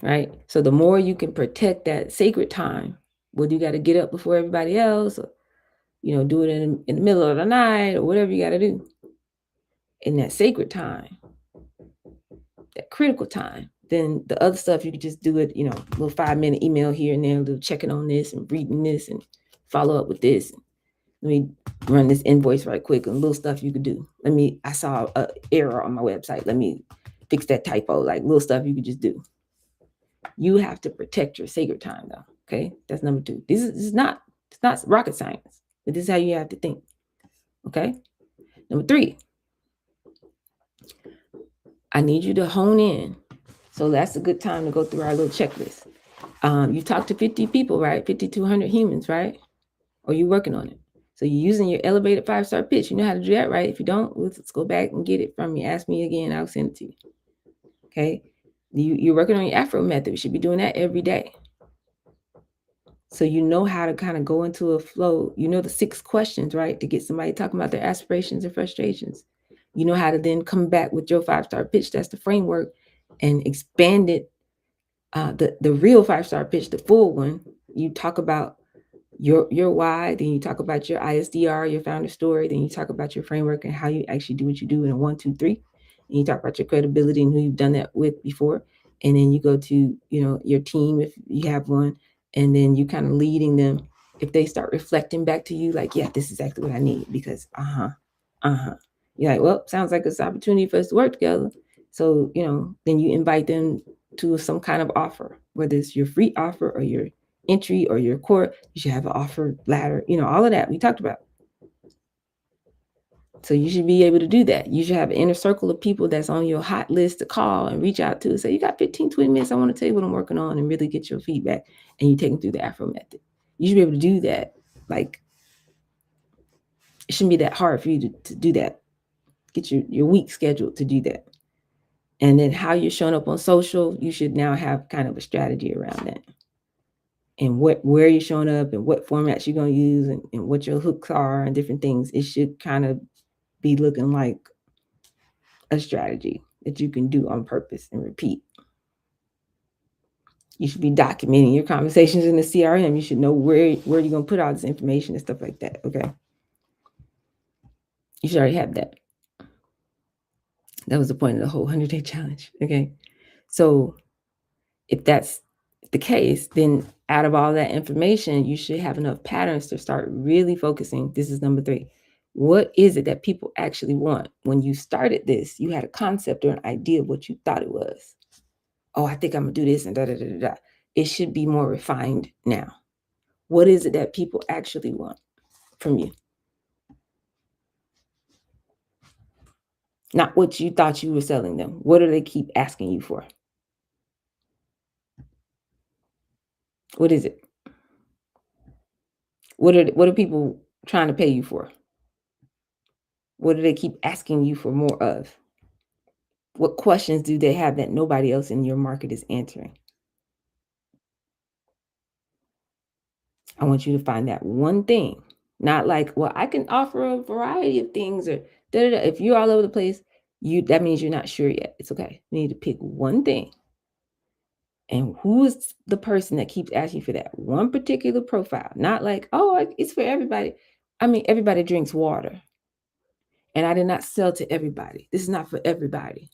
Right? So the more you can protect that sacred time, whether you got to get up before everybody else or, do it in the middle of the night or whatever you got to do in that sacred time, that critical time, then the other stuff you could just do it, little 5-minute email here and there, a little checking on this and reading this and follow up with this. Let me run this invoice right quick and little stuff you could do. I saw an error on my website. Let me fix that typo, like little stuff you could just do. You have to protect your sacred time though. Okay. That's number 2. It's not rocket science, but this is how you have to think. Okay. Number 3, I need you to hone in. So that's a good time to go through our little checklist. You talked to 50 people, right? 5,200 humans, right? Or you working on it. So you're using your elevated 5-star pitch. You know how to do that, right? If you don't, let's go back and get it from me. Ask me again. I'll send it to you. Okay. You're working on your Afro method. We should be doing that every day. So you know how to kind of go into a flow. You know the 6 questions, right? To get somebody talking about their aspirations and frustrations. You know how to then come back with your 5-star pitch. That's the framework, and expand it. The real 5-star pitch, the full one. You talk about your why, then you talk about your ISDR, your founder story, then you talk about your framework and how you actually do what you do in a 1, 2, 3. And you talk about your credibility and who you've done that with before. And then you go to, your team if you have one, and then you kind of leading them. If they start reflecting back to you, like, yeah, this is exactly what I need, because you're like, well, sounds like it's an opportunity for us to work together. So, then you invite them to some kind of offer, whether it's your free offer or your entry or your core. You should have an offer ladder, all of that we talked about. So you should be able to do that. You should have an inner circle of people that's on your hot list to call and reach out to. Say, you got 15, 20 minutes. I want to tell you what I'm working on and really get your feedback. And you take them through the Afro method. You should be able to do that. Like, it shouldn't be that hard for you to do that. Get your week scheduled to do that. And then how you're showing up on social, you should now have kind of a strategy around that. And where you're showing up and what formats you're going to use, and what your hooks are and different things. It should kind of be looking like a strategy that you can do on purpose and repeat. You should be documenting your conversations in the CRM. You should know where you're going to put all this information and stuff like that. Okay. You should already have that. That was the point of the whole 100-day challenge. Okay. So if that's the case, then out of all that information, you should have enough patterns to start really focusing. This is number 3. What is it that people actually want? When you started this, you had a concept or an idea of what you thought it was. Oh, I think I'm going to do this and da da da da da. It should be more refined now. What is it that people actually want from you? Not what you thought you were selling them. What do they keep asking you for? What is it? What are people trying to pay you for? What do they keep asking you for more of? What questions do they have that nobody else in your market is answering? I want you to find that one thing. Not like, well, I can offer a variety of things, or da da da. If you're all over the place, that means you're not sure yet. It's okay. You need to pick one thing. And who is the person that keeps asking for that one particular profile? Not like, oh, it's for everybody. I mean, everybody drinks water. And I did not sell to everybody. This is not for everybody.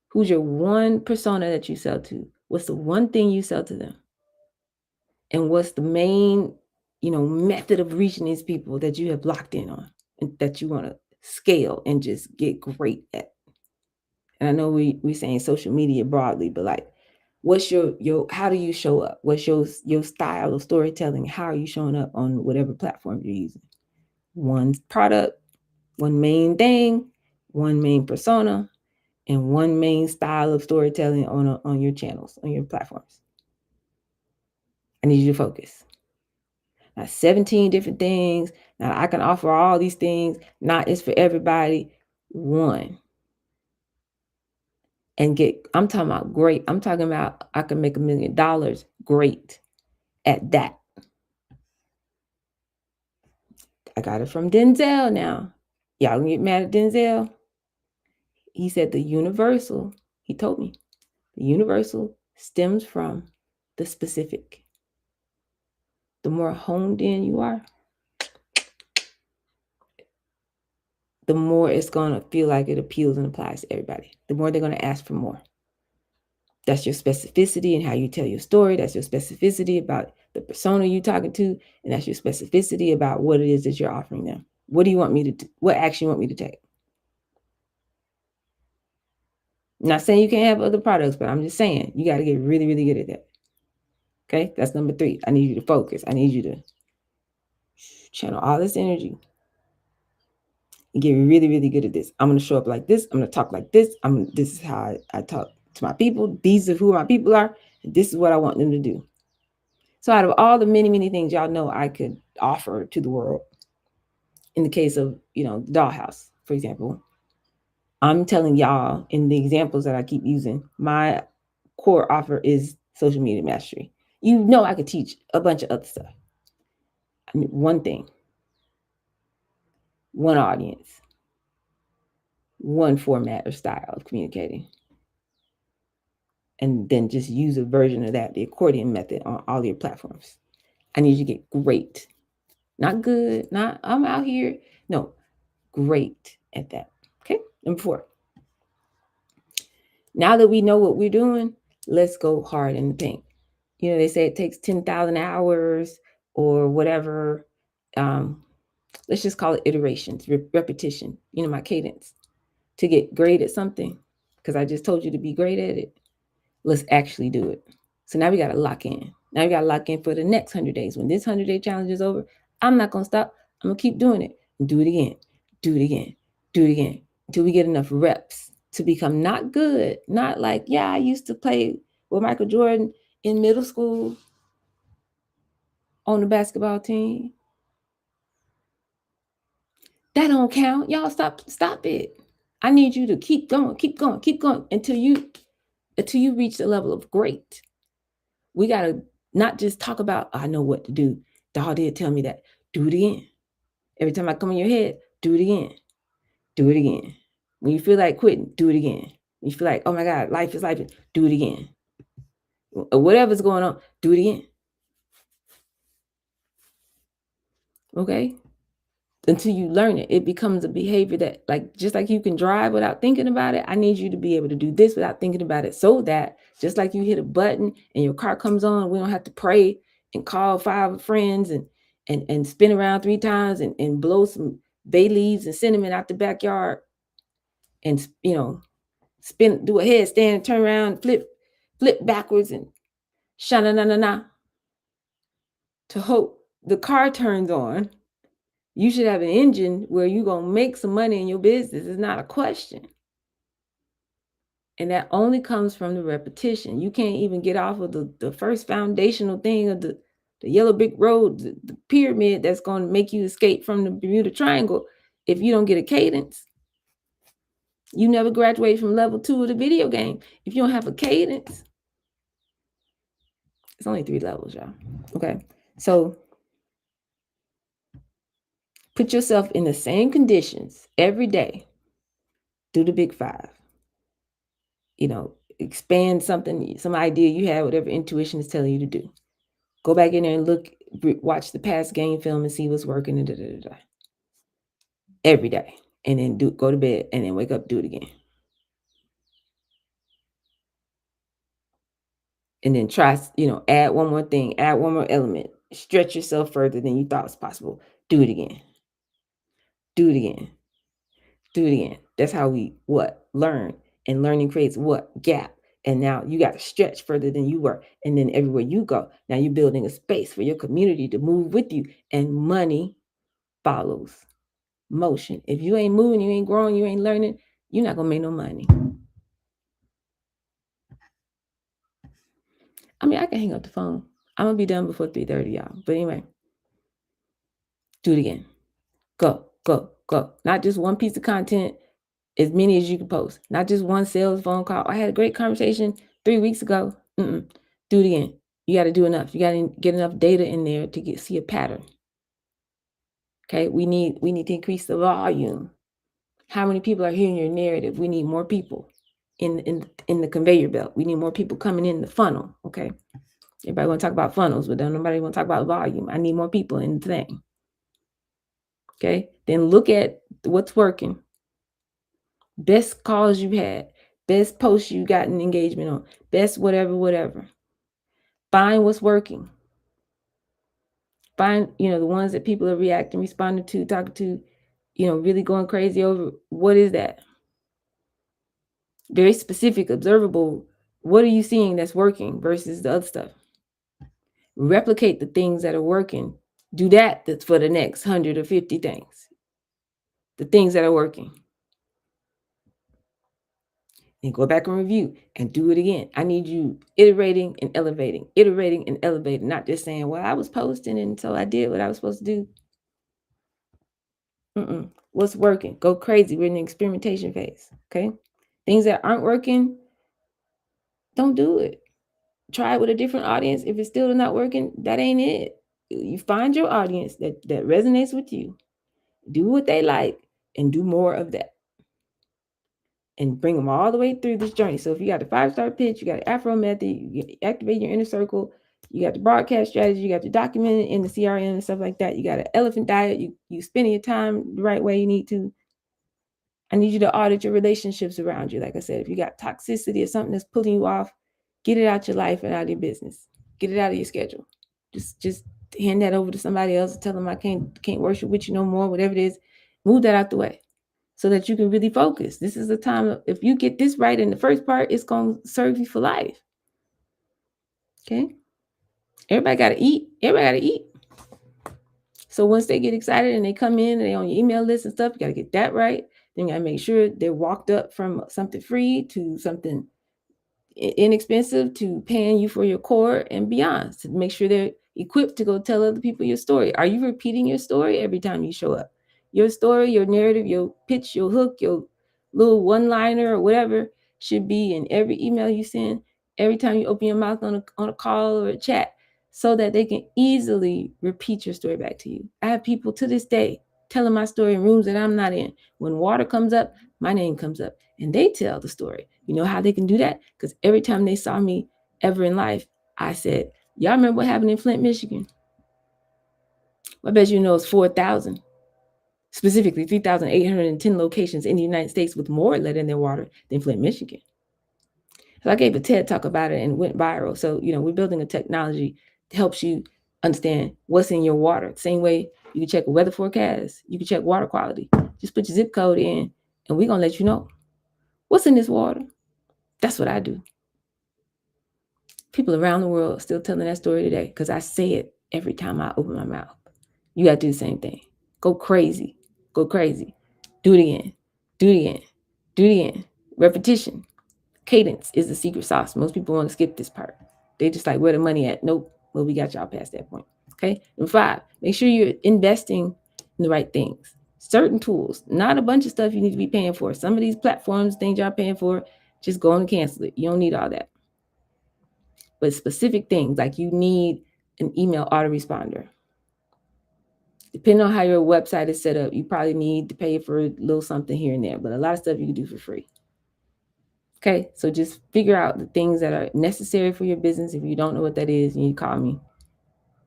Who's your one persona that you sell to? What's the one thing you sell to them? And what's the main, method of reaching these people that you have locked in on and that you want to scale and just get great at? And I know we saying social media broadly, but like, what's your how do you show up? What's your style of storytelling? How are you showing up on whatever platform you're using? One product, one main thing, one main persona, and one main style of storytelling on your channels, on your platforms. I need you to focus. Not 17 different things. Now I can offer all these things. Not it's for everybody. One. And I'm talking about great. I'm talking about I can make $1 million. Great at that. I got it from Denzel now. Y'all can get mad at Denzel. He said the universal, he told me, the universal stems from the specific. The more honed in you are, the more it's going to feel like it appeals and applies to everybody. The more they're going to ask for more. That's your specificity and how you tell your story. That's your specificity about the persona you're talking to. And that's your specificity about what it is that you're offering them. What do you want me to do? What action you want me to take? I'm not saying you can't have other products, but I'm just saying you got to get really, really good at that. Okay, that's number 3. I need you to focus. I need you to channel all this energy. get really, really good at this. I'm going to show up like this. I'm going to talk like this. This is how I talk to my people. These are who my people are. And this is what I want them to do. So out of all the many, many things y'all know I could offer to the world, in the case of, the dollhouse, for example, I'm telling y'all in the examples that I keep using, my core offer is social media mastery. I could teach a bunch of other stuff. I mean, one thing, one audience, one format or style of communicating. And then just use a version of that, the accordion method, on all your platforms. I need you to get great. Not good, not I'm out here. No, great at that. Okay, number 4. Now that we know what we're doing, let's go hard in the paint. They say it takes 10,000 hours or whatever. Let's just call it iterations, repetition, my cadence to get great at something. Because I just told you to be great at it. Let's actually do it. So now we got to lock in. Now we got to lock in for the next 100 days. When this 100-day challenge is over, I'm not going to stop. I'm going to keep doing it. Do it again. Do it again. Do it again. Until we get enough reps to become not good. Not like, yeah, I used to play with Michael Jordan in middle school on the basketball team. That don't count. Y'all stop it. I need you to keep going until you reach the level of great. We got to not just talk about, I know what to do. Doll did tell me that. Do it again. Every time I come in your head, do it again. Do it again. When you feel like quitting, do it again. When you feel like, oh my God, life is life, do it again. Whatever's going on, do it again. Okay? Until you learn it, it becomes a behavior that, like, just like you can drive without thinking about it, I need you to be able to do this without thinking about it, so that just like you hit a button and your car comes on, we don't have to pray and call 5 friends and spin around 3 times and blow some bay leaves and cinnamon out the backyard and spin, do a headstand, turn around, flip backwards and shana na na na to hope the car turns on. You should have an engine where you're going to make some money in your business. It's not a question. And that only comes from the repetition. You can't even get off of the first foundational thing of the yellow brick road, the pyramid that's going to make you escape from the Bermuda Triangle if you don't get a cadence. You never graduate from level 2 of the video game if you don't have a cadence. It's only 3 levels, y'all. Okay. So put yourself in the same conditions every day. Do the big 5. Expand something, some idea you have, whatever intuition is telling you to do. Go back in there and watch the past game film and see what's working every day. And then go to bed and then wake up, do it again. And then try, add one more thing, add one more element, stretch yourself further than you thought was possible. Do it again. Do it again. Do it again. That's how we learn. And learning creates gap. And now you got to stretch further than you were. And then everywhere you go, now you're building a space for your community to move with you. And money follows motion. If you ain't moving, you ain't growing, you ain't learning, you're not going to make no money. I mean, I can hang up the phone. I'm going to be done before 3:30, y'all. But anyway, do it again. Go, go, go. Not just one piece of content, as many as you can post. Not just one sales phone call. I had a great conversation 3 weeks ago. Do it again. You got to do enough. You got to get enough data in there to see a pattern. Okay, we need to increase the volume. How many people are hearing your narrative? We need more people in the conveyor belt. We need more people coming in the funnel. Okay, everybody want to talk about funnels, but then nobody want to talk about volume. I need more people in the thing. Okay, then look at what's working. Best calls you had, best posts you got an engagement on, best whatever. Find what's working. Find, the ones that people are reacting, responding to, talking to, really going crazy over. What is that? Very specific, observable. What are you seeing that's working versus the other stuff? Replicate the things that are working. Do that for the next 100 or 50 things. the things that are working, and go back and review and do it again. I need you iterating and elevating, not just saying, well, I was posting and so I did what I was supposed to do. What's working? Go crazy. We're in the experimentation phase. Okay. Things that aren't working, don't do it. Try it with a different audience. If it's still not working, that ain't it. You find your audience that resonates with you, do what they like, and do more of that. And bring them all the way through this journey. So if you got the 5-star pitch, you got the Afro method, you activate your inner circle, you got the broadcast strategy, you got the document in the CRM and stuff like that. You got an elephant diet. You spending your time the right way you need to. I need you to audit your relationships around you. Like I said, if you got toxicity or something that's pulling you off, get it out your life and out of your business. Get it out of your schedule. Just hand that over to somebody else. Tell them I can't worship with you no more. Whatever it is, move that out the way so that you can really focus. This is the time. If you get this right in the first part, it's gonna serve you for life. Okay. Everybody gotta eat. Everybody gotta eat. So once they get excited and they come in and they on your email list and stuff, you gotta get that right. Then you gotta make sure they're walked up from something free to something inexpensive to paying you for your core and beyond, to make sure they're equipped to go tell other people your story. Are you repeating your story every time you show up? Your story, your narrative, your pitch, your hook, your little one liner or whatever should be in every email you send, every time you open your mouth on a call or a chat, so that they can easily repeat your story back to you. I have people to this day telling my story in rooms that I'm not in. When water comes up, my name comes up and they tell the story. You know how they can do that? Because every time they saw me ever in life, I said, y'all remember what happened in Flint, Michigan? I bet you know it's 4,000, specifically 3,810 locations in the United States with more lead in their water than Flint, Michigan. So I gave a TED talk about it and went viral. So, we're building a technology that helps you understand what's in your water. Same way you can check a weather forecast, you can check water quality. Just put your zip code in and we're going to let you know what's in this water. That's what I do. People around the world are still telling that story today because I say it every time I open my mouth. You got to do the same thing. Go crazy. Go crazy. Do it again. Do it again. Do it again. Repetition. Cadence is the secret sauce. Most people want to skip this part. They just like, where the money at? Nope. Well, we got y'all past that point. Okay. And 5, make sure you're investing in the right things. Certain tools, not a bunch of stuff you need to be paying for. Some of these platforms, things y'all paying for, just go and cancel it. You don't need all that. But specific things like you need an email autoresponder. Depending on how your website is set up, you probably need to pay for a little something here and there, but a lot of stuff you can do for free. Okay, so just figure out the things that are necessary for your business. If you don't know what that is, you need to call me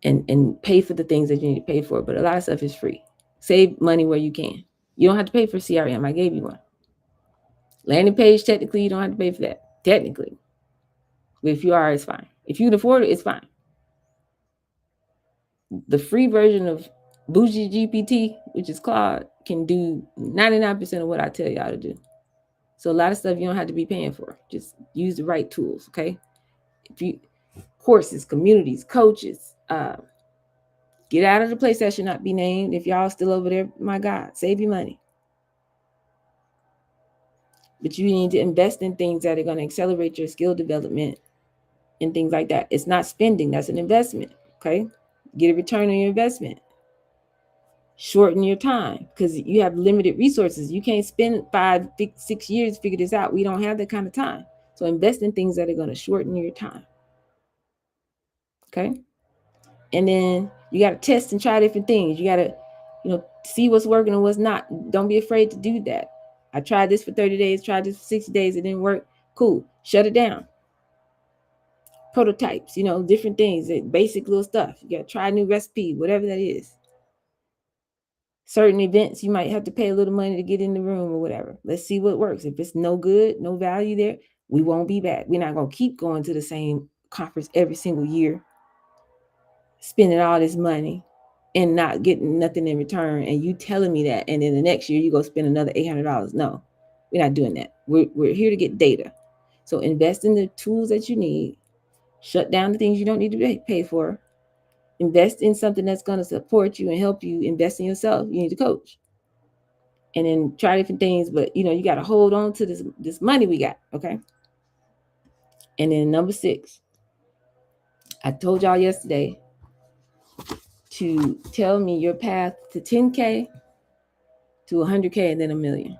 and pay for the things that you need to pay for. But a lot of stuff is free. Save money where you can. You don't have to pay for CRM. I gave you one. Landing page, technically, you don't have to pay for that. Technically. But if you are, it's fine. If you can afford it, it's fine. The free version of Bougie GPT, which is Claude, can do 99% of what I tell y'all to do. So a lot of stuff you don't have to be paying for. Just use the right tools, okay? If you courses, communities, coaches, get out of the place that should not be named. If y'all still over there, my God, save your money. But you need to invest in things that are going to accelerate your skill development and things like that. It's not spending, that's an investment, okay? Get a return on your investment. Shorten your time because you have limited resources. You can't spend 5, 6 years to figure this out. We don't have that kind of time. So invest in things that are going to shorten your time. Okay. And then you got to test and try different things. You got to, see what's working and what's not. Don't be afraid to do that. I tried this for 30 days, tried this for 60 days. It didn't work. Cool. Shut it down. Prototypes, different things, basic little stuff. You got to try a new recipe, whatever that is. Certain events, you might have to pay a little money to get in the room or whatever. Let's see what works. If it's no good, no value there, we won't be back. We're not going to keep going to the same conference every single year, spending all this money and not getting nothing in return. And you telling me that. And then the next year, you go spend another $800. No, we're not doing that. We're here to get data. So invest in the tools that you need. Shut down the things you don't need to pay for. Invest in something that's going to support you and help you. Invest in yourself. You need a coach. and then try different things. But you got to hold on to this money we got, okay? And then number 6, I told y'all yesterday to tell me your path to 10K, to 100K, and then a million.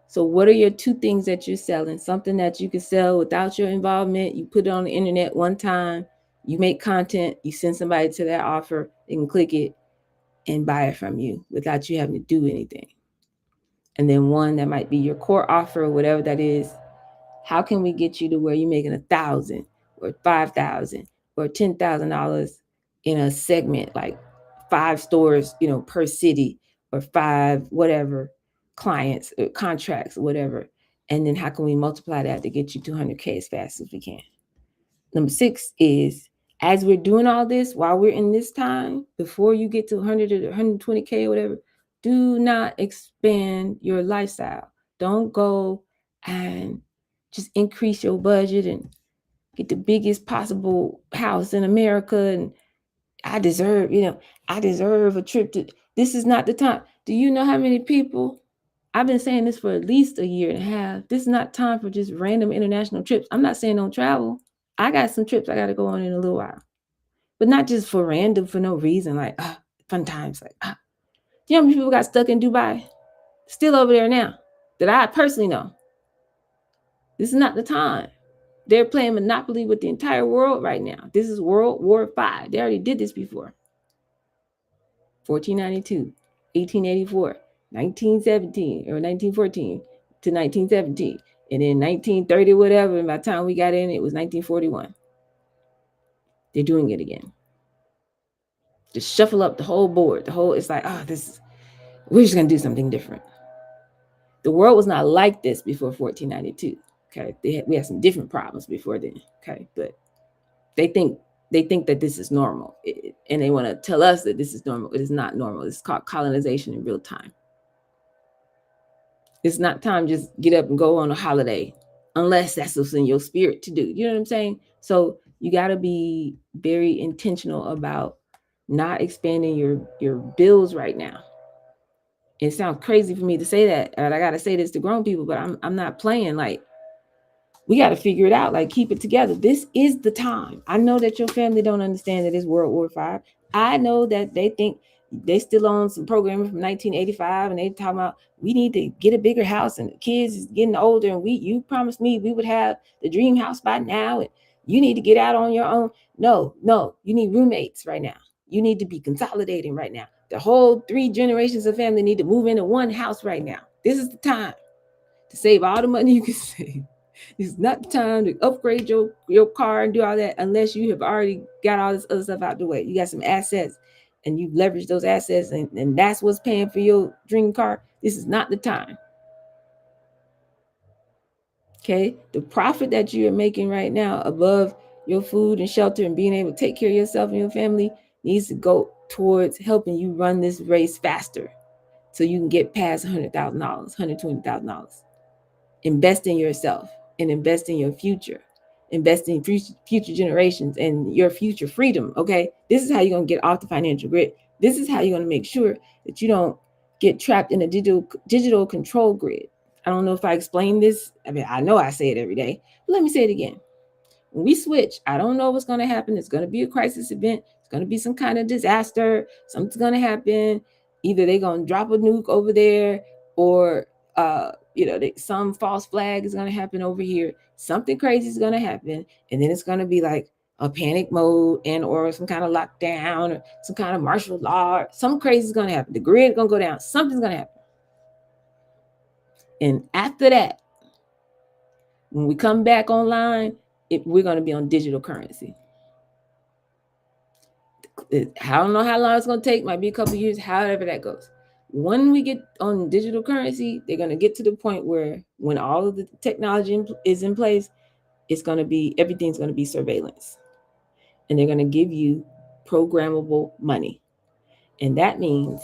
So what are your 2 things that you're selling? Something that you can sell without your involvement. You put it on the internet one time, you make content, you send somebody to that offer, they can click it and buy it from you without you having to do anything. And then one that might be your core offer or whatever that is. How can we get you to where you're making 1,000 or 5,000 or $10,000 in a segment, like 5 stores, per city, or 5 whatever clients or contracts or whatever. And then how can we multiply that to get you 200K as fast as we can? Number 6 is, as we're doing all this, while we're in this time, before you get to 100 or 120K or whatever, do not expand your lifestyle. Don't go and just increase your budget and get the biggest possible house in America. And I deserve, I deserve a trip to, this is not the time. Do you know how many people, I've been saying this for at least a year and a half. This is not time for just random international trips. I'm not saying don't travel. I got some trips I got to go on in a little while, but not just for random, for no reason. Like, fun times. Like, you know how many people got stuck in Dubai? Still over there now that I personally know. This is not the time. They're playing Monopoly with the entire world right now. This is World War V. They already did this before. 1492, 1884, 1917, or 1914 to 1917. And then 1930, whatever, and by the time we got in, it was 1941. They're doing it again. Just shuffle up the whole board. It's like, we're just going to do something different. The world was not like this before 1492. Okay. We had some different problems before then. Okay. But they think that this is normal, and they want to tell us that this is normal. It is not normal. It's called colonization in real time. It's not time to just get up and go on a holiday unless that's what's in your spirit to do. You know what I'm saying? So you got to be very intentional about not expanding your bills right now. It sounds crazy for me to say that, and I got to say this to grown people, but I'm not playing. Like, we got to figure it out. Like, keep it together. This is the time. I know that your family don't understand that it's World War V. I know that they think they still on some programming from 1985, and they talking about we need to get a bigger house, and the kids is getting older, and you promised me we would have the dream house by now, and you need to get out on your own. No, you need roommates right now. You need to be consolidating right now. The whole 3 generations of family need to move into one house right now. This is the time to save all the money you can save. It's not the time to upgrade your car and do all that unless you have already got all this other stuff out the way. You got some assets and you leverage those assets, and that's what's paying for your dream car. This is not the time. Okay? The profit that you are making right now above your food and shelter and being able to take care of yourself and your family needs to go towards helping you run this race faster so you can get past $100,000, $120,000. Invest in yourself and invest in your future. Invest in future generations and your future freedom. Okay, this is how you're gonna get off the financial grid. This is how you're gonna make sure that you don't get trapped in a digital control grid. I don't know if I explained this. I mean, I know I say it every day, but let me say it again. When we switch, I don't know what's going to happen. It's going to be a crisis event. It's going to be some kind of disaster. Something's going to happen. Either they're going to drop a nuke over there, or some false flag is going to happen over here. Something crazy is going to happen, and then it's going to be like a panic mode and or some kind of lockdown or some kind of martial law. Some crazy is going to happen. The grid is going to go down. Something's going to happen. And after that, when we come back online, we're going to be on digital currency. I don't know how long it's going to take. Might be a couple of years, however that goes. When we get on digital currency, they're going to get to the point where when all of the technology is in place, everything's going to be surveillance. And they're going to give you programmable money. And that means,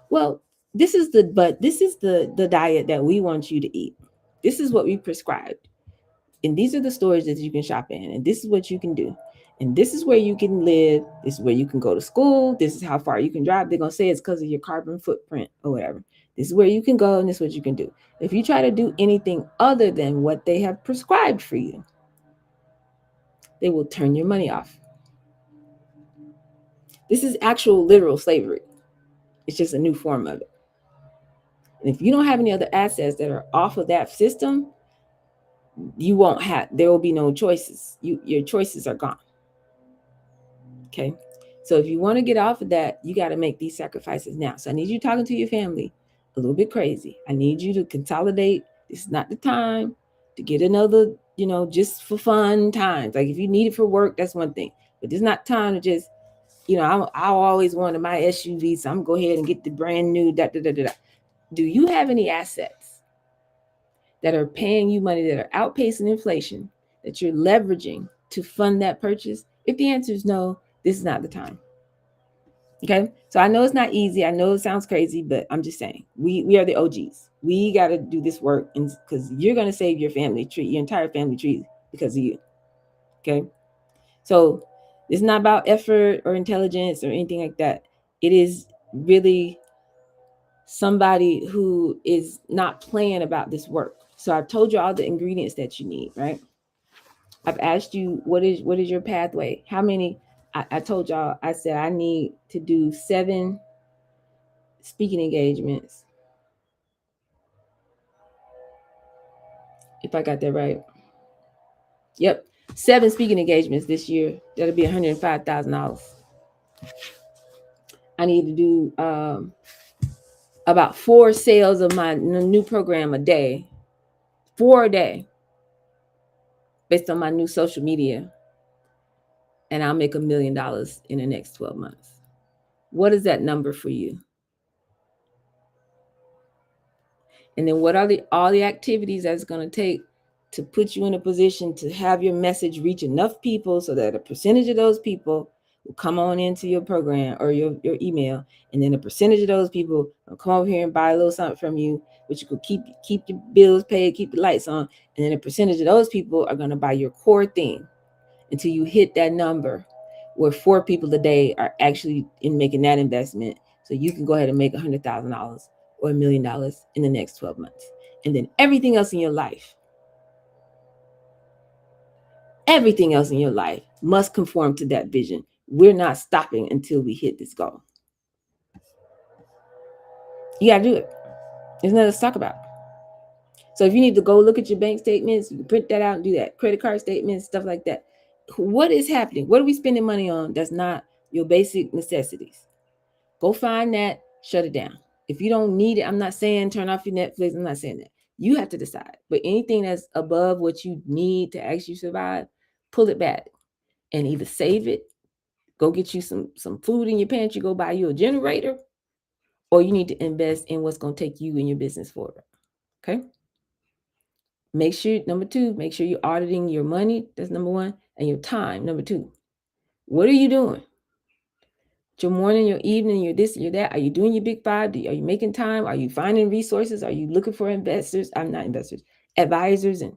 well, this is the diet that we want you to eat. This is what we prescribed. And these are the stores that you can shop in. And this is what you can do. And this is where you can live. This is where you can go to school. This is how far you can drive. They're going to say it's because of your carbon footprint or whatever. This is where you can go and this is what you can do. If you try to do anything other than what they have prescribed for you, they will turn your money off. This is actual literal slavery. It's just a new form of it. And if you don't have any other assets that are off of that system, you won't have, there will be no choices. Your choices are gone. Okay. So if you want to get off of that, you got to make these sacrifices now. So I need you talking to your family a little bit crazy. I need you to consolidate. This is not the time to get another, just for fun times. Like if you need it for work, that's one thing. But it's not time to just, I always wanted my SUV, so I'm gonna go ahead and get the brand new da da da da. Do you have any assets that are paying you money that are outpacing inflation that you're leveraging to fund that purchase? If the answer is no, this is not the time. Okay. So I know it's not easy. I know it sounds crazy, but I'm just saying we are the OGs. We got to do this work because you're going to save your family tree, your entire family tree because of you. Okay. So it's not about effort or intelligence or anything like that. It is really somebody who is not playing about this work. So I've told you all the ingredients that you need, right? I've asked you what is your pathway? How many? I told y'all. I said I need to do 7 speaking engagements. If I got that right. Yep. 7 speaking engagements this year. That'll be $105,000. I need to do about 4 sales of my new program a day. 4 a day. Based on my new social media. And I'll make $1 million in the next 12 months. What is that number for you? And then what are all the activities that's going to take to put you in a position to have your message reach enough people so that a percentage of those people will come on into your program or your email, and then a percentage of those people will come over here and buy a little something from you, which you could keep your bills paid, keep the lights on, and then a percentage of those people are going to buy your core thing until you hit that number where 4 people a day are actually in making that investment, so you can go ahead and make $100,000 or $1 million in the next 12 months. And then everything else in your life must conform to that vision. We're not stopping until we hit this goal. You got to do it. There's nothing to talk about. So if you need to go look at your bank statements, you can print that out and do that. Credit card statements, stuff like that. What is happening? What are we spending money on that's not your basic necessities? Go find that, shut it down. If you don't need it, I'm not saying turn off your Netflix. I'm not saying that. You have to decide. But anything that's above what you need to actually survive, pull it back and either save it, go get you some food in your pantry, go buy you a generator, or you need to invest in what's going to take you and your business forward. Okay? Make sure, number 2, make sure you're auditing your money. That's number 1. And your time, number 2. What are you doing? Your morning, your evening, your this, your that. Are you doing your big 5? Are you making time? Are you finding resources? Are you looking for investors? I'm not investors, advisors. And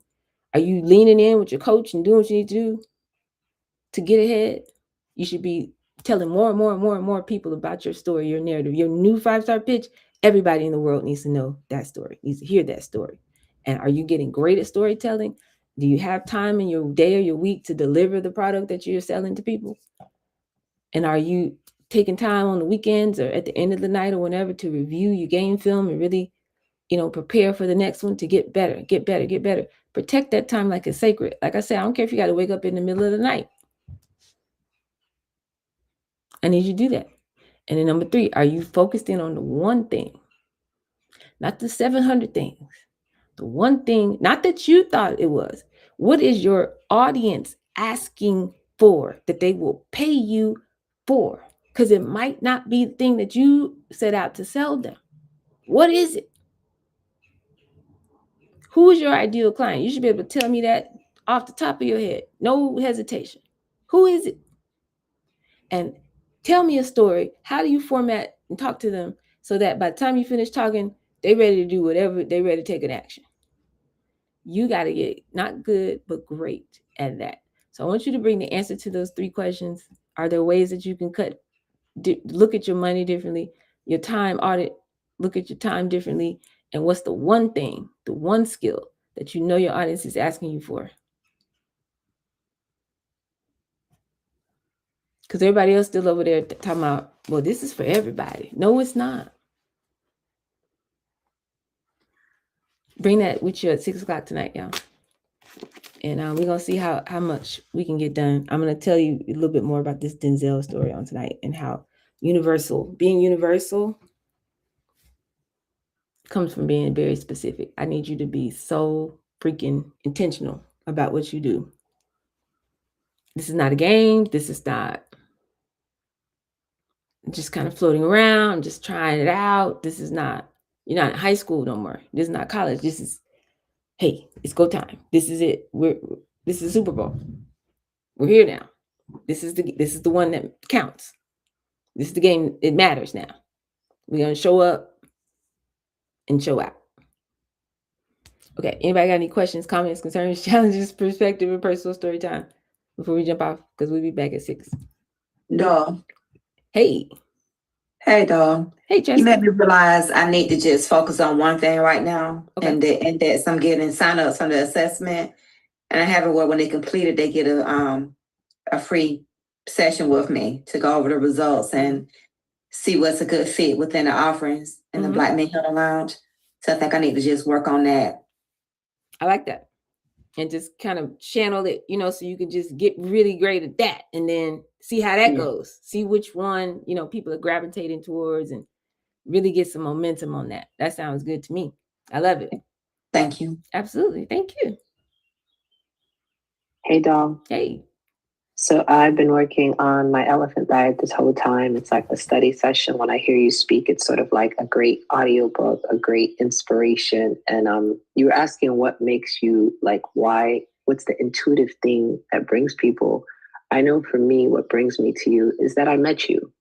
are you leaning in with your coach and doing what you need to do to get ahead? You should be telling more and more and more and more people about your story, your narrative, your new 5-star pitch. Everybody in the world needs to know that story, needs to hear that story. And are you getting great at storytelling? Do you have time in your day or your week to deliver the product that you're selling to people? And are you taking time on the weekends or at the end of the night or whenever to review your game film and really, prepare for the next one to get better, get better, get better? Protect that time like it's sacred. Like I said, I don't care if you got to wake up in the middle of the night. I need you to do that. And then number 3, are you focused in on the one thing? Not the 700 things. The one thing, not that you thought it was. What is your audience asking for that they will pay you for? Because it might not be the thing that you set out to sell them. What is it? Who is your ideal client? You should be able to tell me that off the top of your head. No hesitation. Who is it? And tell me a story. How do you format and talk to them so that by the time you finish talking, they're ready to do whatever, they're ready to take an action? You got to get not good, but great at that. So I want you to bring the answer to those 3 questions. Are there ways that you can look at your money differently, your time audit, look at your time differently, and what's the one thing, the one skill that you know your audience is asking you for? Because everybody else still over there talking about, well, this is for everybody. No, it's not. Bring that with you at 6 o'clock tonight, y'all. And we're going to see how much we can get done. I'm going to tell you a little bit more about this Denzel story on tonight and how being universal comes from being very specific. I need you to be so freaking intentional about what you do. This is not a game. This is not just kind of floating around, just trying it out. This is not, you're not in high school no more. This is not college. This is, hey, it's go time. This is it. This is Super Bowl. We're here now. This is the one that counts. This is the game. It matters now. We're gonna show up and show out. Okay. Anybody got any questions, comments, concerns, challenges, perspective, or personal story time before we jump off? Because we'll be back at 6. Dog. Hey. Hey, dog. Hey, Jessica. You made me realize I need to just focus on one thing right now. Okay. And that's I'm getting sign-ups from the assessment. And I have it where when they complete it, they get a free session with me to go over the results and see what's a good fit within the offerings in the Black Men Healing Lounge. So I think I need to just work on that. I like that. And just kind of channel it, so you can just get really great at that and then see how that goes. See which one, people are gravitating towards and really get some momentum on that. That sounds good to me. I love it. Thank you. Absolutely. Thank you. Hey, Dom. Hey. So I've been working on my elephant diet this whole time. It's like a study session. When I hear you speak, it's sort of like a great audiobook, a great inspiration. And you were asking what makes you what's the intuitive thing that brings people? I know for me, what brings me to you is that I met you.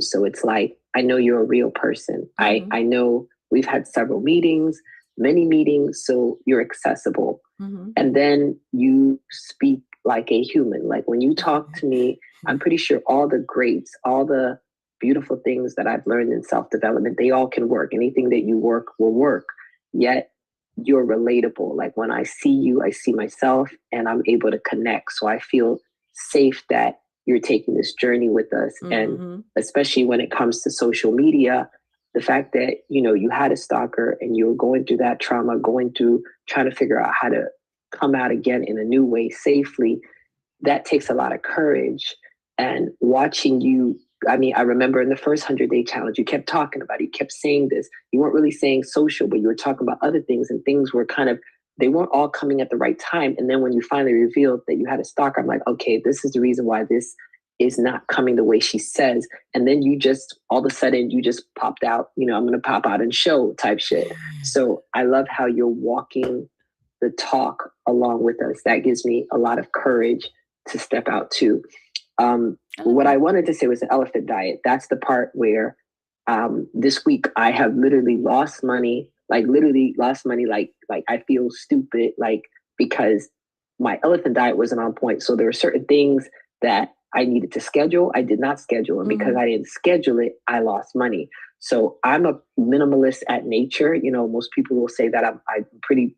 So it's like, I know you're a real person. I know we've had several meetings, many meetings, so you're accessible. And then you speak like a human. Like when you talk to me, I'm pretty sure all the greats, all the beautiful things that I've learned in self-development, they all can work. Anything that you work will work. Yet you're relatable. Like when I see you, I see myself and I'm able to connect. So I feel safe that you're taking this journey with us. And especially when it comes to social media, the fact that, you had a stalker and you were going through that trauma, trying to figure out how to come out again in a new way safely, that takes a lot of courage. And watching you, I remember in the first 100-day challenge, you kept talking about it, you kept saying this. You weren't really saying social, but you were talking about other things, and things were they weren't all coming at the right time. And then when you finally revealed that you had a stalker, I'm like, okay, this is the reason why this is not coming the way she says. And then you just, all of a sudden, you just popped out, I'm going to pop out and show type shit. So I love how you're walking the talk along with us. That gives me a lot of courage to step out too. What I wanted to say was the elephant diet. That's the part where this week I have literally lost money, like I feel stupid, because my elephant diet wasn't on point. So there were certain things that I needed to schedule. I did not schedule. And because I didn't schedule it, I lost money. So I'm a minimalist at nature. Most people will say that I'm pretty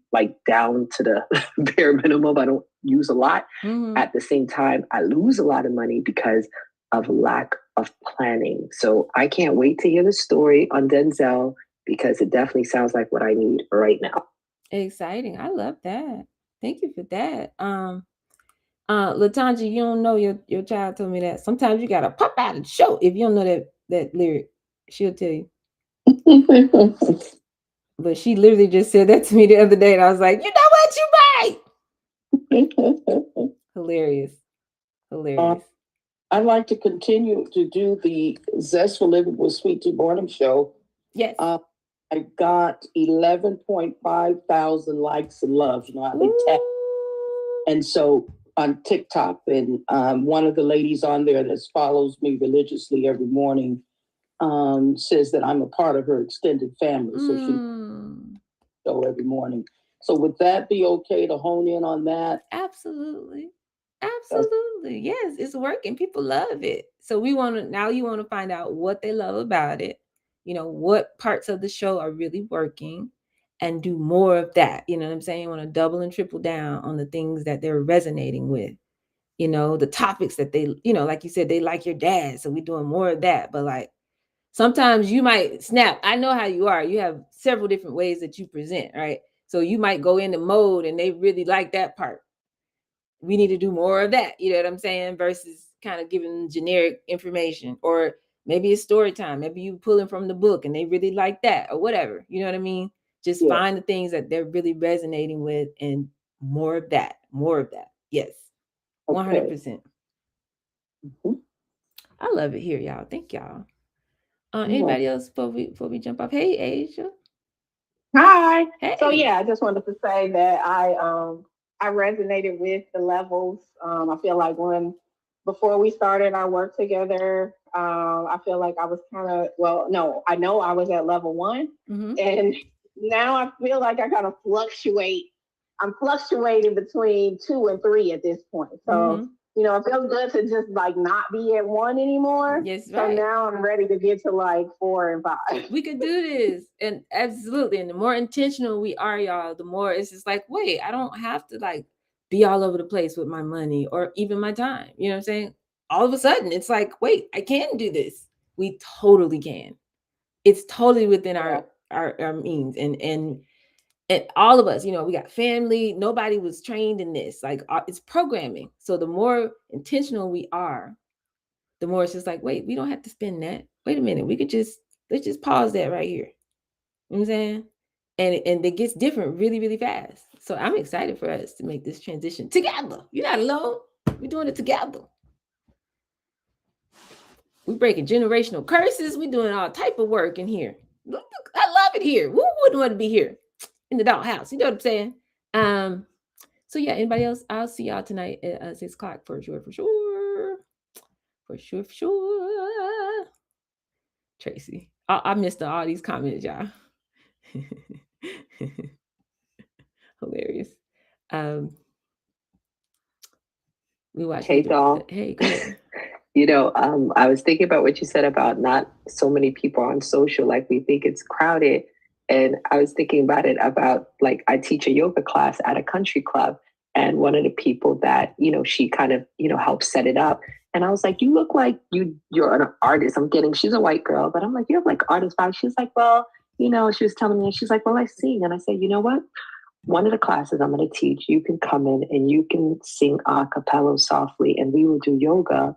down to the bare minimum. I don't use a lot. At the same time, I lose a lot of money because of lack of planning. So I can't wait to hear the story on Denzel, because it definitely sounds like what I need right now. Exciting. I love that. Thank you for that. Latanja, you don't know, your child told me that sometimes you gotta pop out and show. If you don't know that lyric, she'll tell you. But she literally just said that to me the other day, and I was like, you know what, you right. Hilarious. I'd like to continue to do the Zest for Living with Sweet Tea Boredom show. Yes. I got 11.5 thousand likes and loves. I think and so on TikTok, and one of the ladies on there that follows me religiously every morning says that I'm a part of her extended family. So she show every morning. So would that be okay to hone in on that? Absolutely. Absolutely. Yes, it's working. People love it. So we want to now you want to find out what they love about it. What parts of the show are really working and do more of that. You know what I'm saying? You want to double and triple down on the things that they're resonating with. The topics that they, like you said, they like your dad. So we're doing more of that. But like sometimes you might snap. I know how you are. You have several different ways that you present, right? So you might go into mode and they really like that part. We need to do more of that. You know what I'm saying? Versus kind of giving generic information, or maybe it's story time. Maybe you pulling from the book and they really like that, or whatever. You know what I mean? Just find the things that they're really resonating with and more of that. More of that. Yes. 100%. Mhm. I love it here, y'all. Thank y'all. Anybody else before we jump off? Hey, Asia. Hi. Hey. So yeah, I just wanted to say that I resonated with the levels. I feel like before we started our work together, I feel like I was I know I was at level 1, and now I feel like I kind of fluctuate. I'm fluctuating between 2 and 3 at this point. So it feels good to just like not be at 1 anymore. Yes, right. So now I'm ready to get to like 4 and 5. We could do this. And absolutely. And the more intentional we are, y'all, the more it's just like, wait, I don't have to like be all over the place with my money or even my time. You know what I'm saying? All of a sudden, it's like, wait, I can do this. We totally can. It's totally within our means. And all of us, we got family. Nobody was trained in this. Like it's programming. So the more intentional we are, the more it's just like, wait, we don't have to spend that. Wait a minute. Let's just pause that right here. You know what I'm saying? And it gets different really, really fast. So I'm excited for us to make this transition together. You're not alone. We're doing it together. We're breaking generational curses. We're doing all type of work in here. Look, I love it here. Who wouldn't want to be here in the doghouse? You know what I'm saying? So yeah, anybody else? I'll see y'all tonight at 6 o'clock for sure. For sure. Tracy. I missed all these comments, y'all. Hilarious. We watched. Hey, doll. Hey, go ahead. I was thinking about what you said about not so many people on social, like we think it's crowded. And I was thinking about it about like I teach a yoga class at a country club. And one of the people that, she kind of, helped set it up. And I was like, you look like you're an artist. She's a white girl, but I'm like, you have like artist vibes. She's like, well, she was telling me, she's like, well, I sing. And I said, you know what? One of the classes I'm going to teach, you can come in and you can sing a cappella softly, and we will do yoga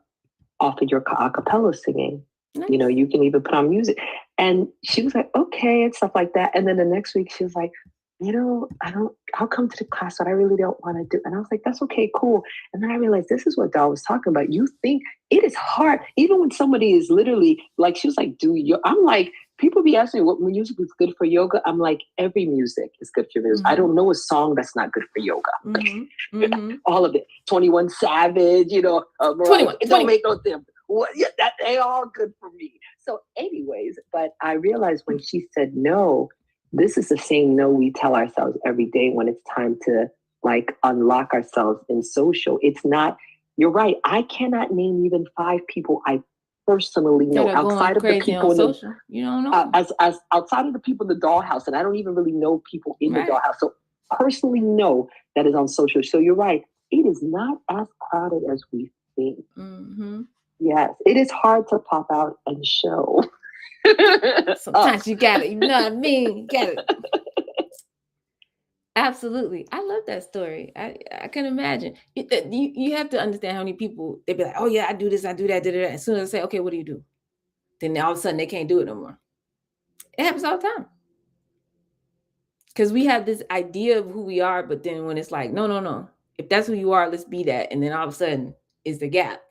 off of your a cappella singing. Nice. You can even put on music. And she was like, okay, and stuff like that. And then the next week she was like, I'll come to the class, but I really don't want to do. And I was like, that's okay, cool. And then I realized this is what Doll was talking about. You think it is hard, even when somebody is literally like, she was like, I'm like, people be asking me what music is good for yoga. I'm like, every music is good for music. I don't know a song that's not good for yoga. All of it. 21 Savage, 21. It don't make no difference. That they all good for me. So anyways, but I realized when she said no, this is the same no we tell ourselves every day when it's time to like unlock ourselves in social. It's not, you're right. I cannot name even 5 people I personally know outside of the people in social. You don't know as outside of the people in the dollhouse, and I don't even really know people in the dollhouse. So personally know that is on social. So you're right. It is not as crowded as we think. Yes, it is hard to pop out and show. Sometimes you got it. You know what I mean? You got it. Absolutely. I love that story. I can imagine. You have to understand how many people, they be like, oh yeah, I do this, I do that, da, da, da. As soon as I say, okay, what do you do? Then all of a sudden they can't do it no more. It happens all the time. Because we have this idea of who we are, but then when it's like, no. If that's who you are, let's be that. And then all of a sudden it's the gap.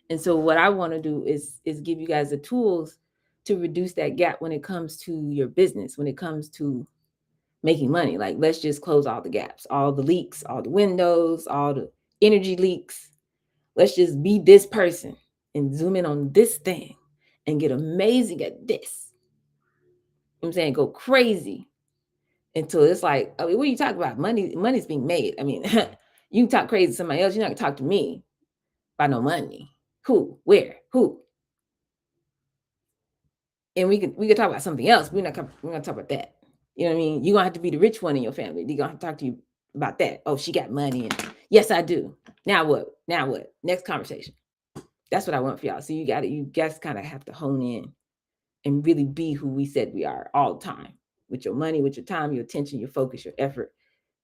And so what I want to do is give you guys the tools to reduce that gap when it comes to your business, when it comes to making money. Like, let's just close all the gaps, all the leaks, all the windows, all the energy leaks. Let's just be this person and zoom in on this thing and get amazing at this. You know what I'm saying? Go crazy until it's like, I mean, what are you talking about? Money's being made. I mean, you can talk crazy to somebody else. You're not going to talk to me. by no money. Who? Where? Who? And we could talk about something else. We're gonna talk about that. You know what I mean? You're gonna have to be the rich one in your family. They're gonna have to talk to you about that. Oh, she got money. And yes, I do. Now what? Now what? Next conversation. That's what I want for y'all. So you guys kind of have to hone in and really be who we said we are all the time, with your money, with your time, your attention, your focus, your effort,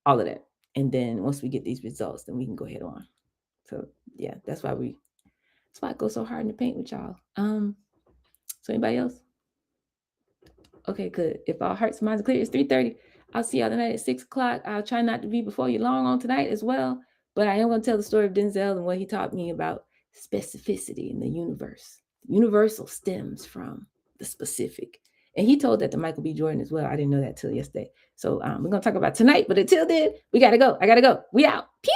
all of that. And then once we get these results, then we can go ahead on. So yeah, that's why I go so hard in the paint with y'all. So anybody else? Okay, good. If our hearts and minds are clear, it's 3:30. I'll see y'all tonight at 6 o'clock. I'll try not to be before you long on tonight as well. But I am going to tell the story of Denzel and what he taught me about specificity in the universe. Universal stems from the specific. And he told that to Michael B. Jordan as well. I didn't know that till yesterday. So we're going to talk about tonight. But until then, we got to go. I got to go. We out. Pew!